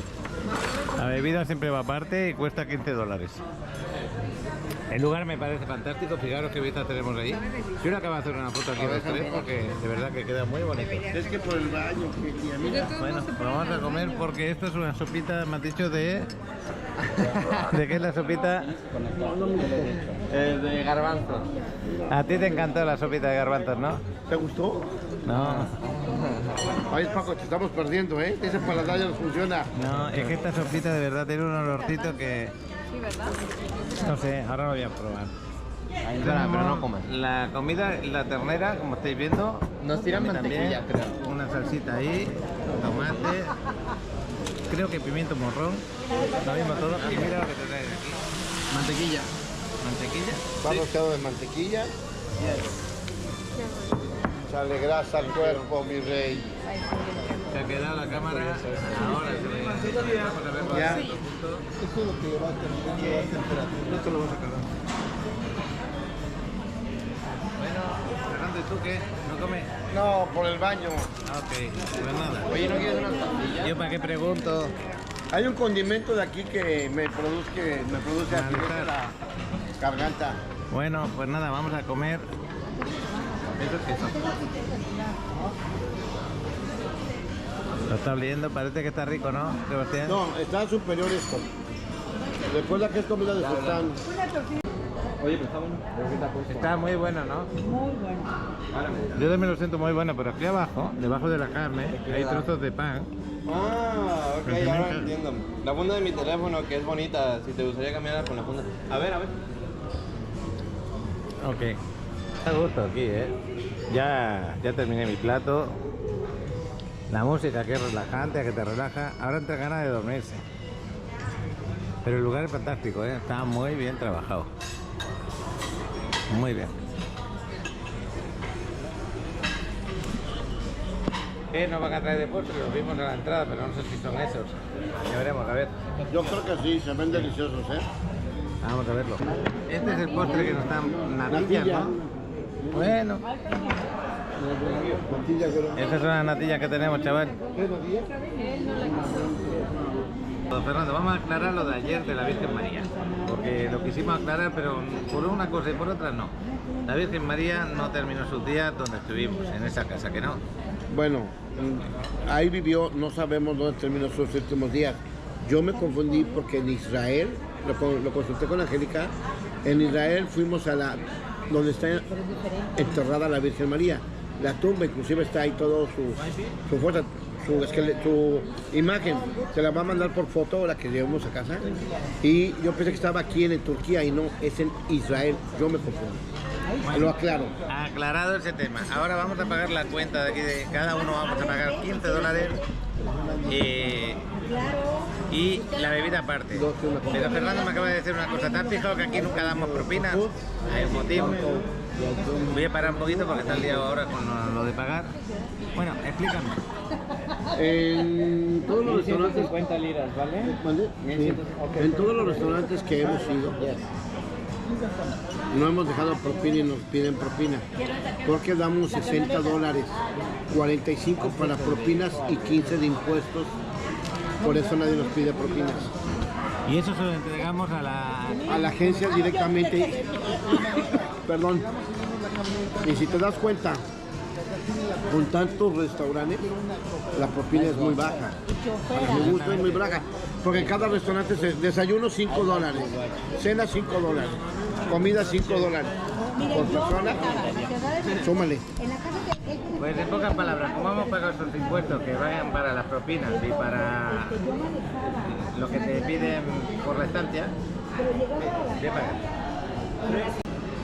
La bebida siempre va aparte y cuesta $15. El lugar me parece fantástico, fijaros qué vista tenemos ahí. Yo le acabo de hacer una foto aquí los tres porque de verdad que queda muy bonito. Es que por el baño, que mira. Bueno, pues vamos a comer porque esto es una sopita, me has dicho, de... ¿De qué es la sopita? De garbanzos. A ti te encantó la sopita de garbanzos, ¿no? ¿Te gustó? No. Ay, Paco, te estamos perdiendo, ¿eh? Ese paladar ya no funciona. No, es que esta sopita de verdad tiene un olorcito que... Sí, ¿verdad? No sé, ahora lo voy a probar. Espera, pero no comas. La comida, la ternera, como estáis viendo. Nos tiran mantequilla, también, creo. Una salsita ahí, tomate, creo que pimiento morrón, lo mismo todo. Y mira lo que te traen aquí. Mantequilla. ¿Mantequilla? Vamos quedado de mantequilla. Sale grasa al cuerpo, mi rey. Se ha quedado la cámara. Ahora sí. Vamos a verlo. Ya. Esto es lo que va a tener temperatura. Esto lo vas a sacar. Bueno, Fernando, ¿y tú qué? ¿No comes? No, por el baño. Ok, pues nada. Oye, ¿no quieres una tortilla? ¿Yo para qué pregunto? Hay un condimento de aquí que me produce acidez la garganta. Bueno, pues nada, vamos a comer. Eso es queso. Lo está oliendo, parece que está rico, ¿no, Sebastián? No, está superior esto. Recuerda que es comida de sultán. Oye, pero está bueno. Está muy bueno, ¿no? Muy bueno. Yo también lo siento muy bueno, pero aquí abajo, debajo de la carne, hay trozos de pan. Ah, ok, Pero ahora nunca- entiendo. La funda de mi teléfono, que es bonita, si te gustaría cambiarla con la funda. A ver, a ver. Ok. A gusto aquí, ¿eh? Ya terminé mi plato. La música que es relajante, que te relaja. Ahora entra ganas de dormirse. Pero el lugar es fantástico, ¿eh? Está muy bien trabajado. Muy bien. Nos van a traer de postre, los vimos a la entrada, pero no sé si son esos. Ya veremos, a ver. Yo creo que sí, se ven deliciosos, ¿eh? Vamos a verlo. Este es el postre que nos dan natillas, ¿no? Bueno. Estas son las natillas que tenemos, chaval. Fernando, vamos a aclarar lo de ayer de la Virgen María, porque lo quisimos aclarar, pero por una cosa y por otra no. La Virgen María no terminó sus días donde estuvimos, en esa casa, que no. Bueno, ahí vivió, no sabemos dónde terminó sus últimos días. Yo me confundí porque en Israel, lo consulté con Angélica, en Israel fuimos a donde está enterrada la Virgen María. La tumba inclusive está ahí todo su fuerza, su imagen. Se la va a mandar por foto la que llevamos a casa. Y yo pensé que estaba aquí en Turquía y no, es en Israel. Yo me confundí. Lo aclaro. Aclarado ese tema. Ahora vamos a pagar la cuenta de aquí, de cada uno vamos a pagar $15 y la bebida aparte. Pero Fernando me acaba de decir una cosa. ¿Te has fijado que aquí nunca damos propinas? Hay un motivo. Voy a parar un poquito porque está el día ahora con lo de pagar. Bueno, explícame. En todos los restaurantes, 150 liras, ¿vale? ¿Mande? Sí. En todos los restaurantes que hemos ido, no hemos dejado propina y nos piden propina, porque damos $60, 45 para propinas y 15 de impuestos, por eso nadie nos pide propinas. Y eso se lo entregamos a la agencia directamente. Perdón. Y si te das cuenta, con tantos restaurantes, la propina es muy baja. A mi gusto es muy baja, porque en cada restaurante desayuno $5, cena $5, comida $5 por persona. Súmale. Pues en pocas palabras, ¿cómo hemos pagado esos impuestos que vayan para las propinas y para lo que te piden por la estancia? ¿Qué pagas?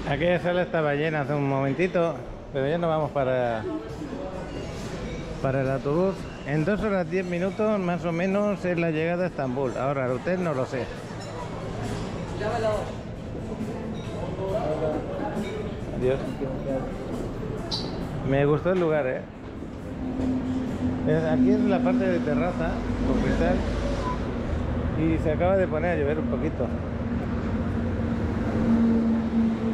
Aquella sala estaba llena hace un momentito, pero ya nos vamos para el autobús. En 2 horas 10 minutos más o menos es la llegada a Estambul. Ahora el hotel no lo sé. Adiós. Me gustó el lugar, ¿eh? Aquí es la parte de terraza con cristal y se acaba de poner a llover un poquito.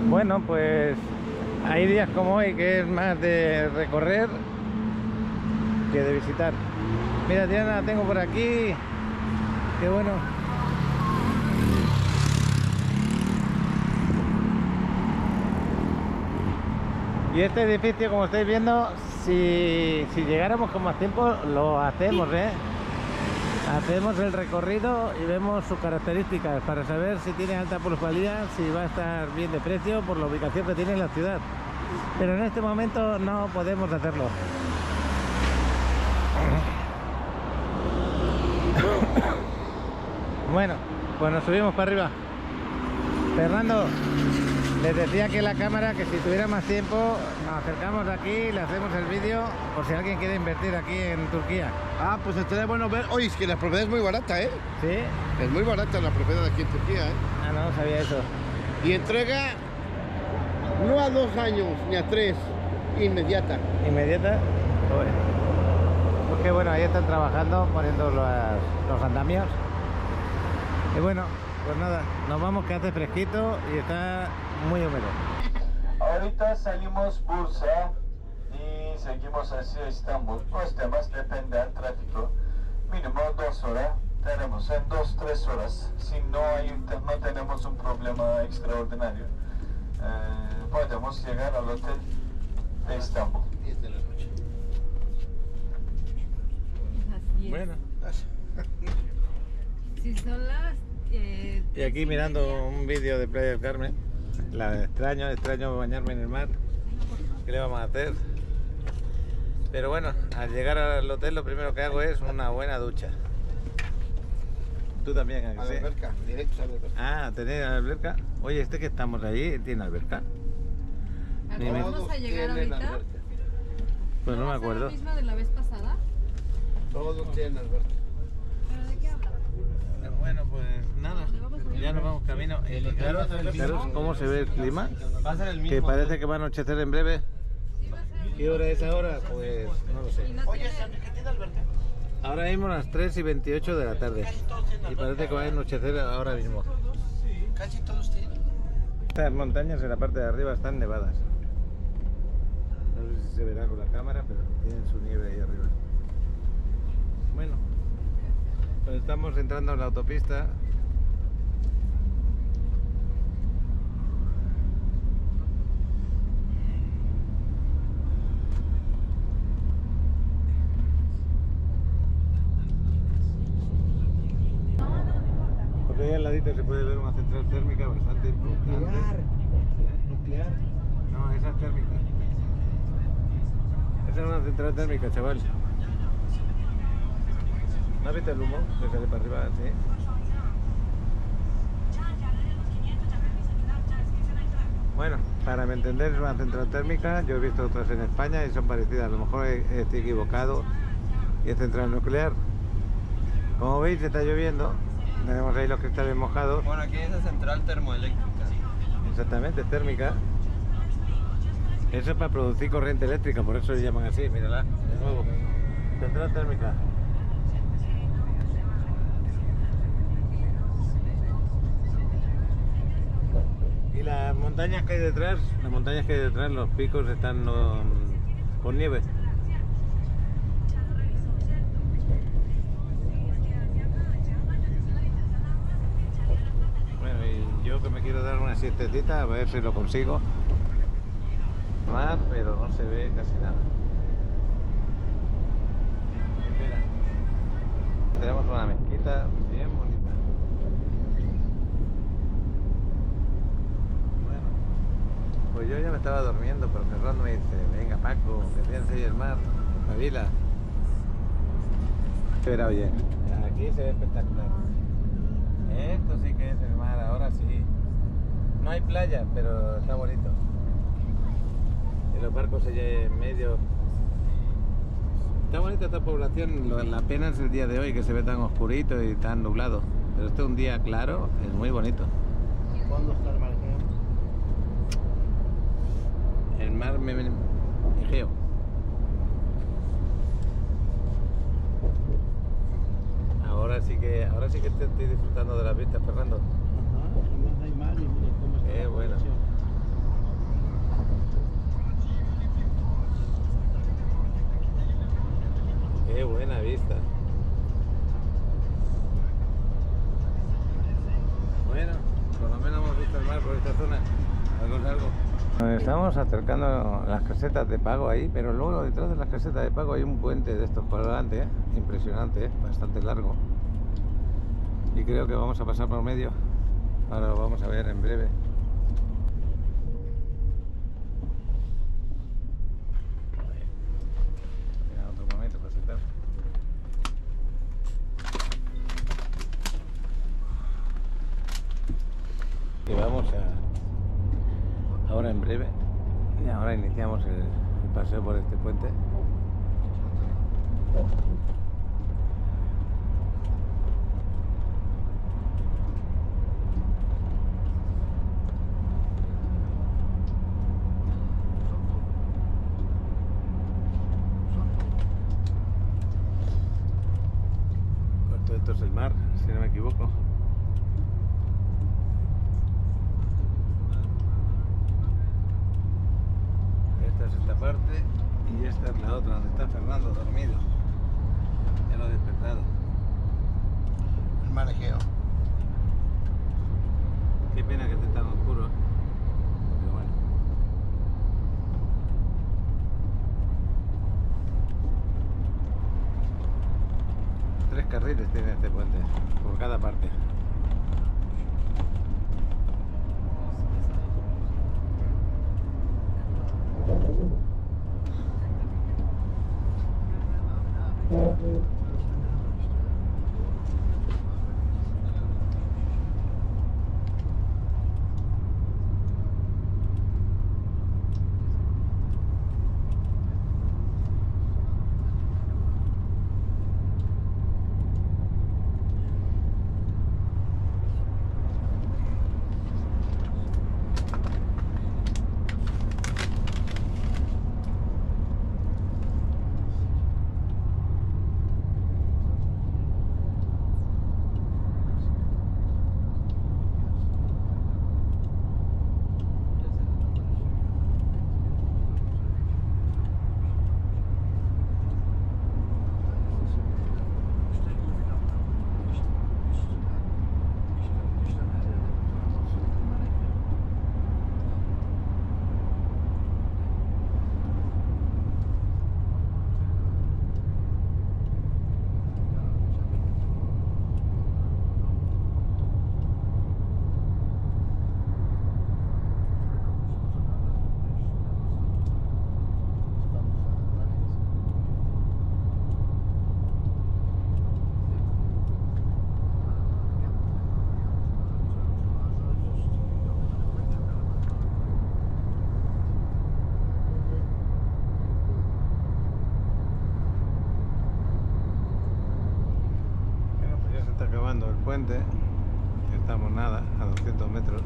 Bueno, pues hay días como hoy que es más de recorrer que de visitar. Mira, Diana, la tengo por aquí. Qué bueno. Y este edificio, como estáis viendo, si llegáramos con más tiempo, lo hacemos, ¿eh? Hacemos el recorrido y vemos sus características para saber si tiene alta plusvalía, si va a estar bien de precio por la ubicación que tiene en la ciudad. Pero en este momento no podemos hacerlo. Bueno, pues nos subimos para arriba. Fernando, les decía que la cámara que si tuviera más tiempo nos acercamos aquí y le hacemos el vídeo por si alguien quiere invertir aquí en Turquía. Ah, pues estaría bueno ver. Oye, es que la propiedad es muy barata, ¿eh? ¿Sí? Es muy barata la propiedad aquí en Turquía, ¿eh? Ah, no sabía eso. Y entrega no a 2 años ni a 3, inmediata. ¿Inmediata? Joder. Porque bueno, ahí están trabajando, poniendo los andamios. Y bueno, pues nada, nos vamos que hace fresquito y está muy húmedo. Ahorita salimos Bursa y seguimos hacia Estambul. Los temas dependen del tráfico. Mínimo 2 horas. Tenemos en 2-3 horas. Si no tenemos un problema extraordinario, podemos llegar al hotel de Estambul. 10 de la noche. Bueno. Si son las... Y aquí mirando un vídeo de Playa del Carmen. Extraño bañarme en el mar. ¿Qué le vamos a hacer? Pero bueno, al llegar al hotel lo primero que hago es una buena ducha. Tú también, ¿a A la alberca, directo a la alberca. Ah, ¿tenéis alberca? Oye, este que estamos allí, ¿tiene alberca? ¿Vamos a llegar ahorita? Pues no me acuerdo. ¿Es la misma de la vez pasada? Todos tienen alberca. ¿Pero de qué hablas? Bueno, pues nada, ya nos vamos camino. Fijaros cómo se ve el clima, que parece que va a anochecer en breve. ¿Qué hora es ahora? Pues no lo sé. Oye, ¿Enrique tiene alberca? Ahora mismo las 3:28 de la tarde y parece que va a anochecer ahora mismo. Casi todos tienen. Estas montañas en la parte de arriba están nevadas. No sé si se verá con la cámara, pero tienen su nieve ahí arriba. Bueno, pues estamos entrando en la autopista. Por ahí al ladito se puede ver una central térmica bastante importante. Nuclear. No, esa es térmica. Esa es una central térmica, chaval. ¿No has visto el humo que sale para arriba? Sí. Bueno, para mi entender es una central térmica. Yo he visto otras en España y son parecidas. A lo mejor estoy equivocado y es central nuclear. Como veis, está lloviendo. Tenemos ahí los cristales mojados. Bueno, aquí es la central termoeléctrica. Exactamente, es térmica. Eso es para producir corriente eléctrica, por eso le llaman así, mírala, de nuevo. Central térmica. Y las montañas que hay detrás, los picos están con nieve. Bueno, y yo que me quiero dar una siestecita, a ver si lo consigo. Más, pero no se ve casi nada. Mira, tenemos una mezquita bien bonita. Bueno, pues yo ya me estaba durmiendo, pero Fernando me dice, venga Paco, que te enseñe el mar, espabila. Pero oye, aquí se ve espectacular. Esto sí que es el mar, ahora sí. No hay playa, pero está bonito. Y los barcos allá en medio. Está bonita esta población, la pena es el día de hoy que se ve tan oscurito y tan nublado. Pero este es un día claro, es muy bonito. ¿Cuándo está el mar Egeo? El mar Egeo. Ahora sí que estoy disfrutando de las vistas, Fernando. Ajá, no hay mar y mira cómo está. Qué bueno. Qué buena vista. Bueno, por lo menos hemos visto el mar por esta zona. Algo es algo. Nos estamos acercando a las casetas de pago ahí, pero luego detrás de las casetas de pago hay un puente de estos colgantes, impresionante, bastante largo. Y creo que vamos a pasar por medio. Ahora lo vamos a ver en breve. Mira, otro momento para sentar. Y vamos a... ahora en breve. Y ahora iniciamos el paseo por este puente. Esto es el mar, si no me equivoco. Esta es esta parte y esta es la otra, donde está Fernando dormido. Ya lo he despertado. El mar Egeo. Qué pena que esté tan oscuro. Pero bueno. Tres carriles tiene este puente, por cada parte. El puente, estamos nada, a 200 metros.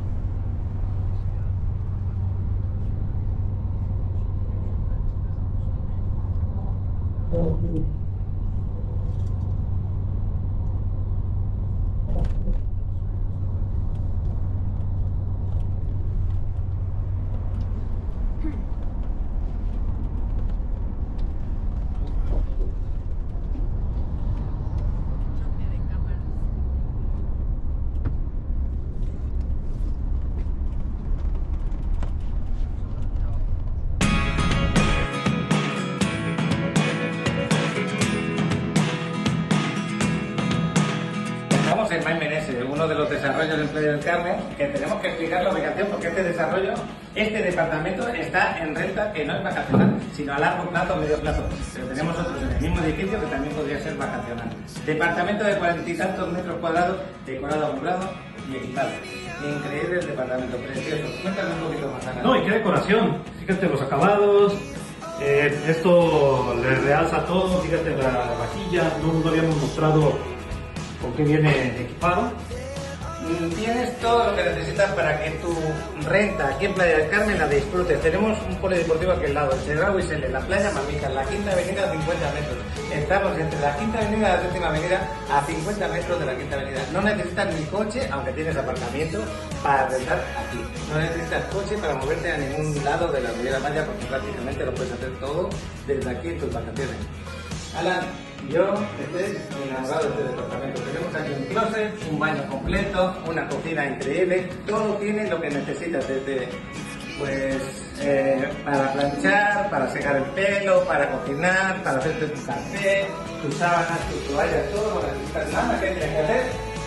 En Maimenese, uno de los desarrollos en Playa del Carmen, que tenemos que explicar la ubicación porque este departamento está en renta que no es vacacional, sino a largo plazo o medio plazo. Pero tenemos otros en el mismo edificio que también podría ser vacacional. Departamento de 40 y tantos metros cuadrados, decorado, amueblado y equipado. Increíble el departamento, precioso. Cuéntame un poquito más, Ana. No, y qué decoración. Fíjate los acabados. Esto le realza todo. Fíjate la vajilla. No habíamos mostrado con qué viene equipado. Tienes todo lo que necesitas para que tu renta aquí en Playa del Carmen la disfrutes. Tenemos un polideportivo aquí al lado, el Cerrado y Sele, la playa Mamita, la Quinta Avenida a 50 metros. Estamos entre la Quinta Avenida y la Séptima Avenida a 50 metros de la Quinta Avenida. No necesitas ni coche, aunque tienes aparcamiento, para rentar aquí. No necesitas coche para moverte a ningún lado de la Riviera Maya porque prácticamente lo puedes hacer todo desde aquí en tus vacaciones. Alan, yo estoy enamorado de este departamento. Tenemos aquí un closet, un baño completo, una cocina increíble. Todo tiene lo que necesitas, desde pues para planchar, para secar el pelo, para cocinar, para hacerte tu café, tus sábanas, tus toallas, todo, no necesitas nada. ¿Qué tienes que hacer?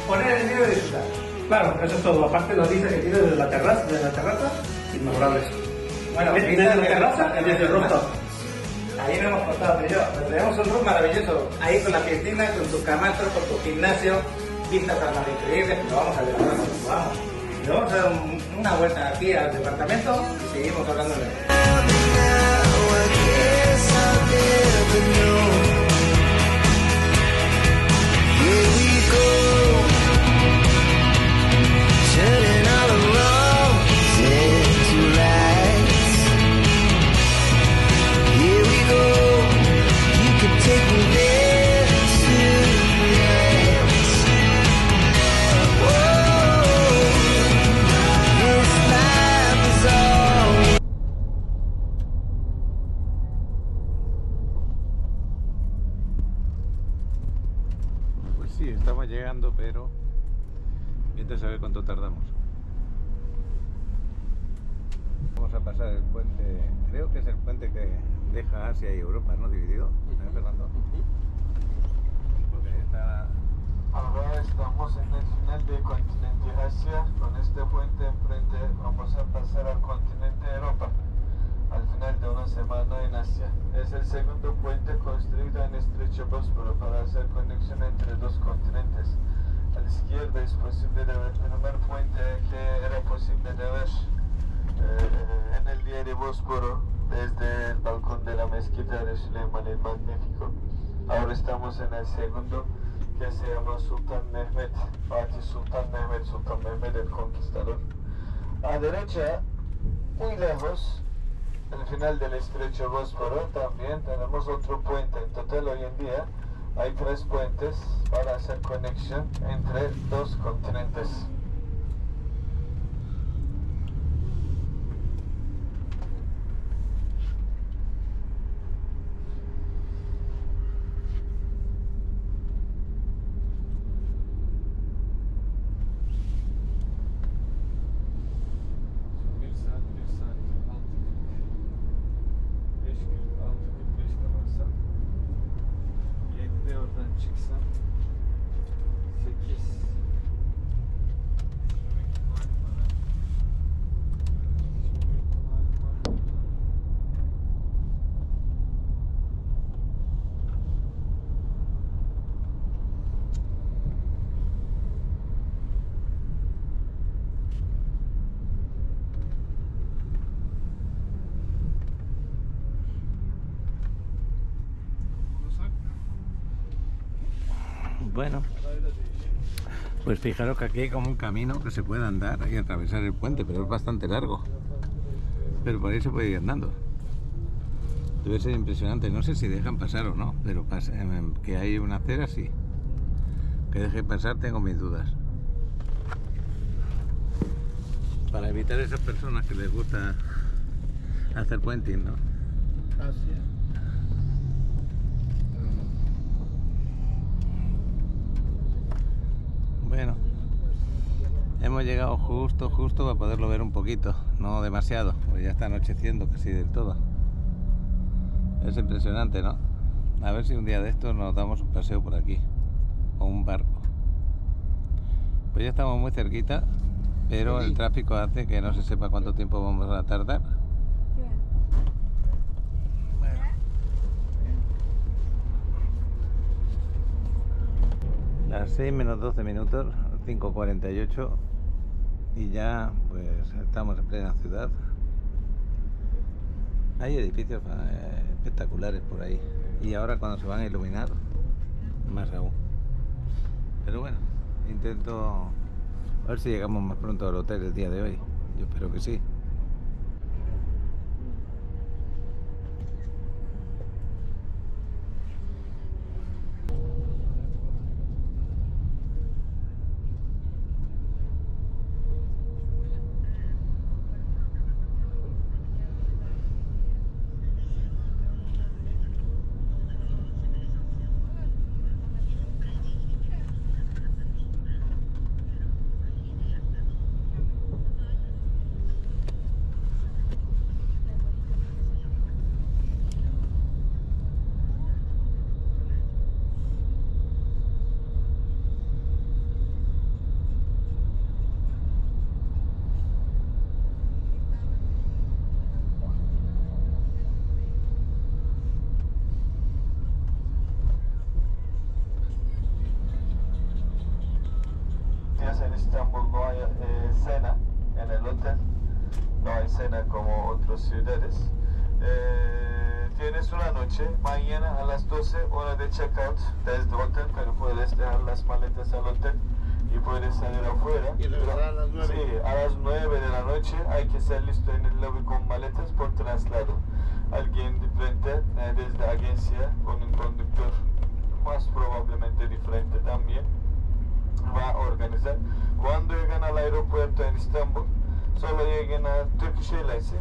Poner el vídeo y disfrutar. Claro, eso es todo. Aparte los dice que tiene desde la terraza, inmejorables. Bueno, desde la terraza y desde el rooftop. Ahí no hemos contado tú y yo, pero tenemos un room maravilloso. Ahí con la piscina, con tu camastro, con tu gimnasio, vistas al mar increíbles, pero vamos a ver ahora cuando subamos. Y vamos a dar una vuelta aquí al departamento y seguimos hablando de él. Pues sí, estamos llegando, pero mientras a ver cuánto tardamos. Vamos a pasar el puente, creo que es el puente que deja Asia y Europa, ¿no? Dividido, ¿eh, Fernando? Porque está... Ahora estamos en el final del continente Asia. Con este puente enfrente vamos a pasar al continente Europa. Al final de una semana en Asia. Es el segundo puente construido en Estrecho Bósforo para hacer conexión entre dos continentes. A la izquierda es posible de ver el primer puente que era posible de ver en el día de Bósforo desde el balcón de la mezquita de Süleyman el Magnífico. Ahora estamos en el segundo, que se llama Sultan Mehmet, Fatih Sultan Mehmet el Conquistador. A derecha, muy lejos, al final del Estrecho Bósforo, también tenemos otro puente. En total hoy en día hay 3 puentes para hacer conexión entre dos continentes. Bueno, pues fijaros que aquí hay como un camino que se puede andar y atravesar el puente, pero es bastante largo. Pero por ahí se puede ir andando. Debe ser impresionante, no sé si dejan pasar o no, pero que hay una acera sí. Que deje pasar tengo mis dudas. Para evitar esas personas que les gusta hacer puenting, ¿no? Gracias. Bueno, hemos llegado justo para poderlo ver un poquito, no demasiado, porque ya está anocheciendo casi del todo. Es impresionante, ¿no? A ver si un día de estos nos damos un paseo por aquí, con un barco. Pues ya estamos muy cerquita, pero el tráfico hace que no se sepa cuánto tiempo vamos a tardar. Las 6 menos 12 minutos, 5:48, y ya pues estamos en plena ciudad. Hay edificios espectaculares por ahí, y ahora cuando se van a iluminar, más aún. Pero bueno, intento a ver si llegamos más pronto al hotel el día de hoy. Yo espero que sí. llegas en Estambul no hay cena en el hotel, no hay cena como otras ciudades. Tienes una noche, mañana a las 12 hora de checkout desde el hotel, pero puedes dejar las maletas al hotel y puedes salir afuera. ¿Y regresar a las 9? Sí, a las 9 de la noche hay que estar listo en el lobby con maletas por traslado. Alguien diferente desde agencia con un conductor más probablemente diferente también va a organizar. Cuando llegan al aeropuerto en Estambul, solo lleguen a Turkish Airlines, ¿sí?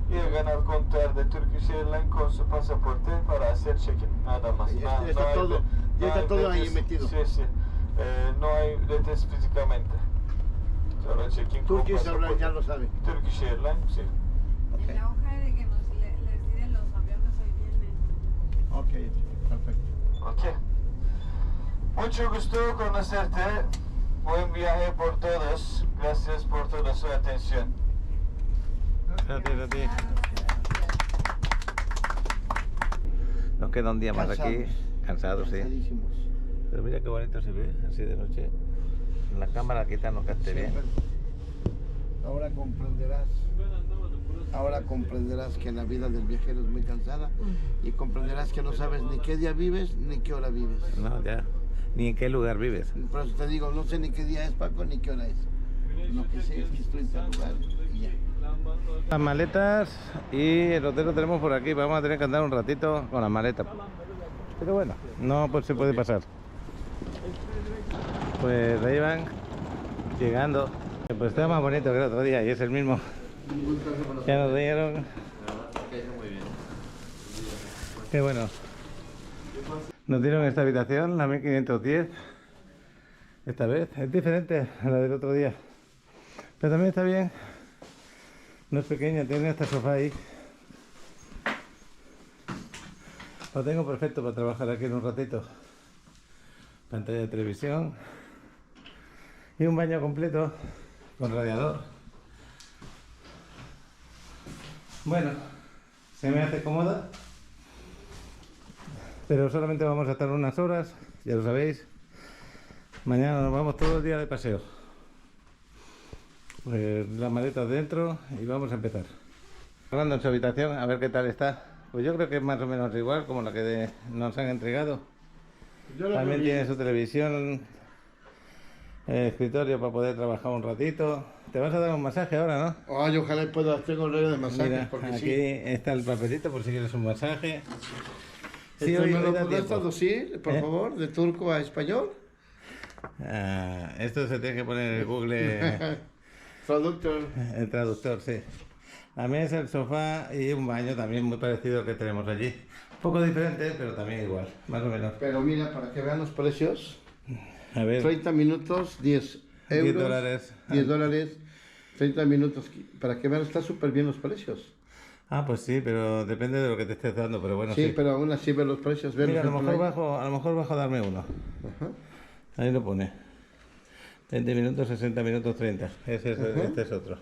Llegan al control de Turkish Airlines con su pasaporte para hacer check-in, nada más. Ya está todo ahí metido. Sí, sí. No hay detalles físicamente. Solo check-in con Turkish pasaporte. Airlines ya lo sabe. Turkish Airlines, sí. En la hoja de que les digan los aviones hoy vienen. Ok, perfecto. Ok. Mucho gusto conocerte. Buen viaje por todos. Gracias por toda su atención. Gracias a ti. Nos queda un día más aquí, cansados, sí. Cansadísimos. Pero mira qué bonito se ve así de noche. La cámara quizás no capte bien. Ahora comprenderás que la vida del viajero es muy cansada y comprenderás que no sabes ni qué día vives ni qué hora vives. No, ya. Ni en qué lugar vives. Por eso te digo, no sé ni qué día es, Paco, ni qué hora es. Lo que sé es que estoy en tal lugar y ya. Las maletas y el hotel lo tenemos por aquí. Vamos a tener que andar un ratito con las maletas. Pero bueno, no pues se puede pasar. Pues ahí van llegando. Pues está más bonito que el otro día y es el mismo. Ya nos dieron. Qué bueno. Nos dieron esta habitación, la 1510. Esta vez es diferente a la del otro día. Pero también está bien. No es pequeña, tiene hasta sofá ahí. Lo tengo perfecto para trabajar aquí en un ratito. Pantalla de televisión. Y un baño completo con radiador. Bueno, se me hace cómoda. Pero solamente vamos a estar unas horas, ya lo sabéis. Mañana nos vamos todo el día de paseo. Pues las maletas dentro y vamos a empezar. Hablando en su habitación, a ver qué tal está. Pues yo creo que es más o menos igual como la que nos han entregado. También tiene su televisión, escritorio para poder trabajar un ratito. Te vas a dar un masaje ahora, ¿no? Ay, ojalá pueda hacer un rollo de masajes. Mira, porque aquí sí. está el papelito por si quieres un masaje. Sí, ¿Esto hoy me lo da puedes tiempo. traducir, por favor, de turco a español? Esto se tiene que poner en el Google. Traductor. El traductor, sí. La mesa, el sofá y un baño también muy parecido al que tenemos allí. Un poco diferente, pero también igual, más o menos. Pero mira, para que vean los precios. A ver. 30 minutos, 10 euros. 10 dólares. 10 dólares, 30 minutos. Para que vean, está súper bien los precios. Ah, pues sí, pero depende de lo que te estés dando, pero bueno, Sí, pero aún así ver los precios. Ver Mira, a los lo mejor bajo a darme uno. Ajá. Ahí lo pone. 20 minutos, 60 minutos, 30. Este es otro.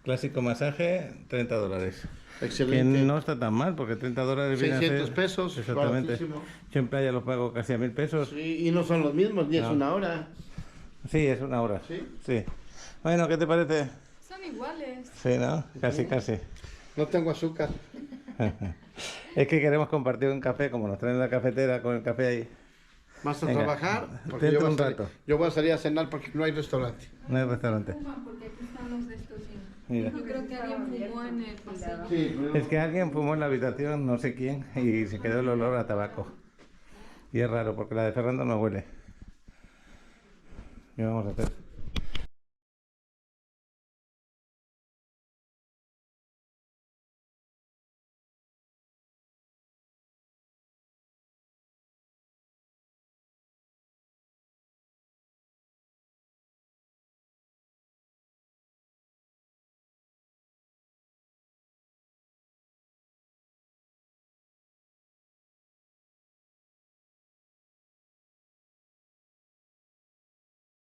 Clásico masaje, 30 dólares. Excelente. Que no está tan mal, porque 30 dólares viene a 600 ser... pesos, Exactamente. baratísimo. Yo en playa los pago casi a 1000 pesos. Sí, y no son los mismos, ni es No. una hora. Sí, es una hora. ¿Sí? Sí. Bueno, ¿qué te parece? Son iguales. Sí, ¿no? Casi, casi. No tengo azúcar. Es que queremos compartir un café, como nos traen la cafetera con el café ahí. ¿Vas a Venga, trabajar? Porque dentro yo un voy a salir- rato. Yo voy a salir a cenar porque no hay restaurante. No hay restaurante. Porque aquí están los de estos. Mira. Yo creo que alguien fumó en el pasillo. Sí, Es que alguien fumó en la habitación, no sé quién, y se quedó el olor a tabaco. Y es raro, porque la de Fernando no huele. ¿Qué vamos a hacer?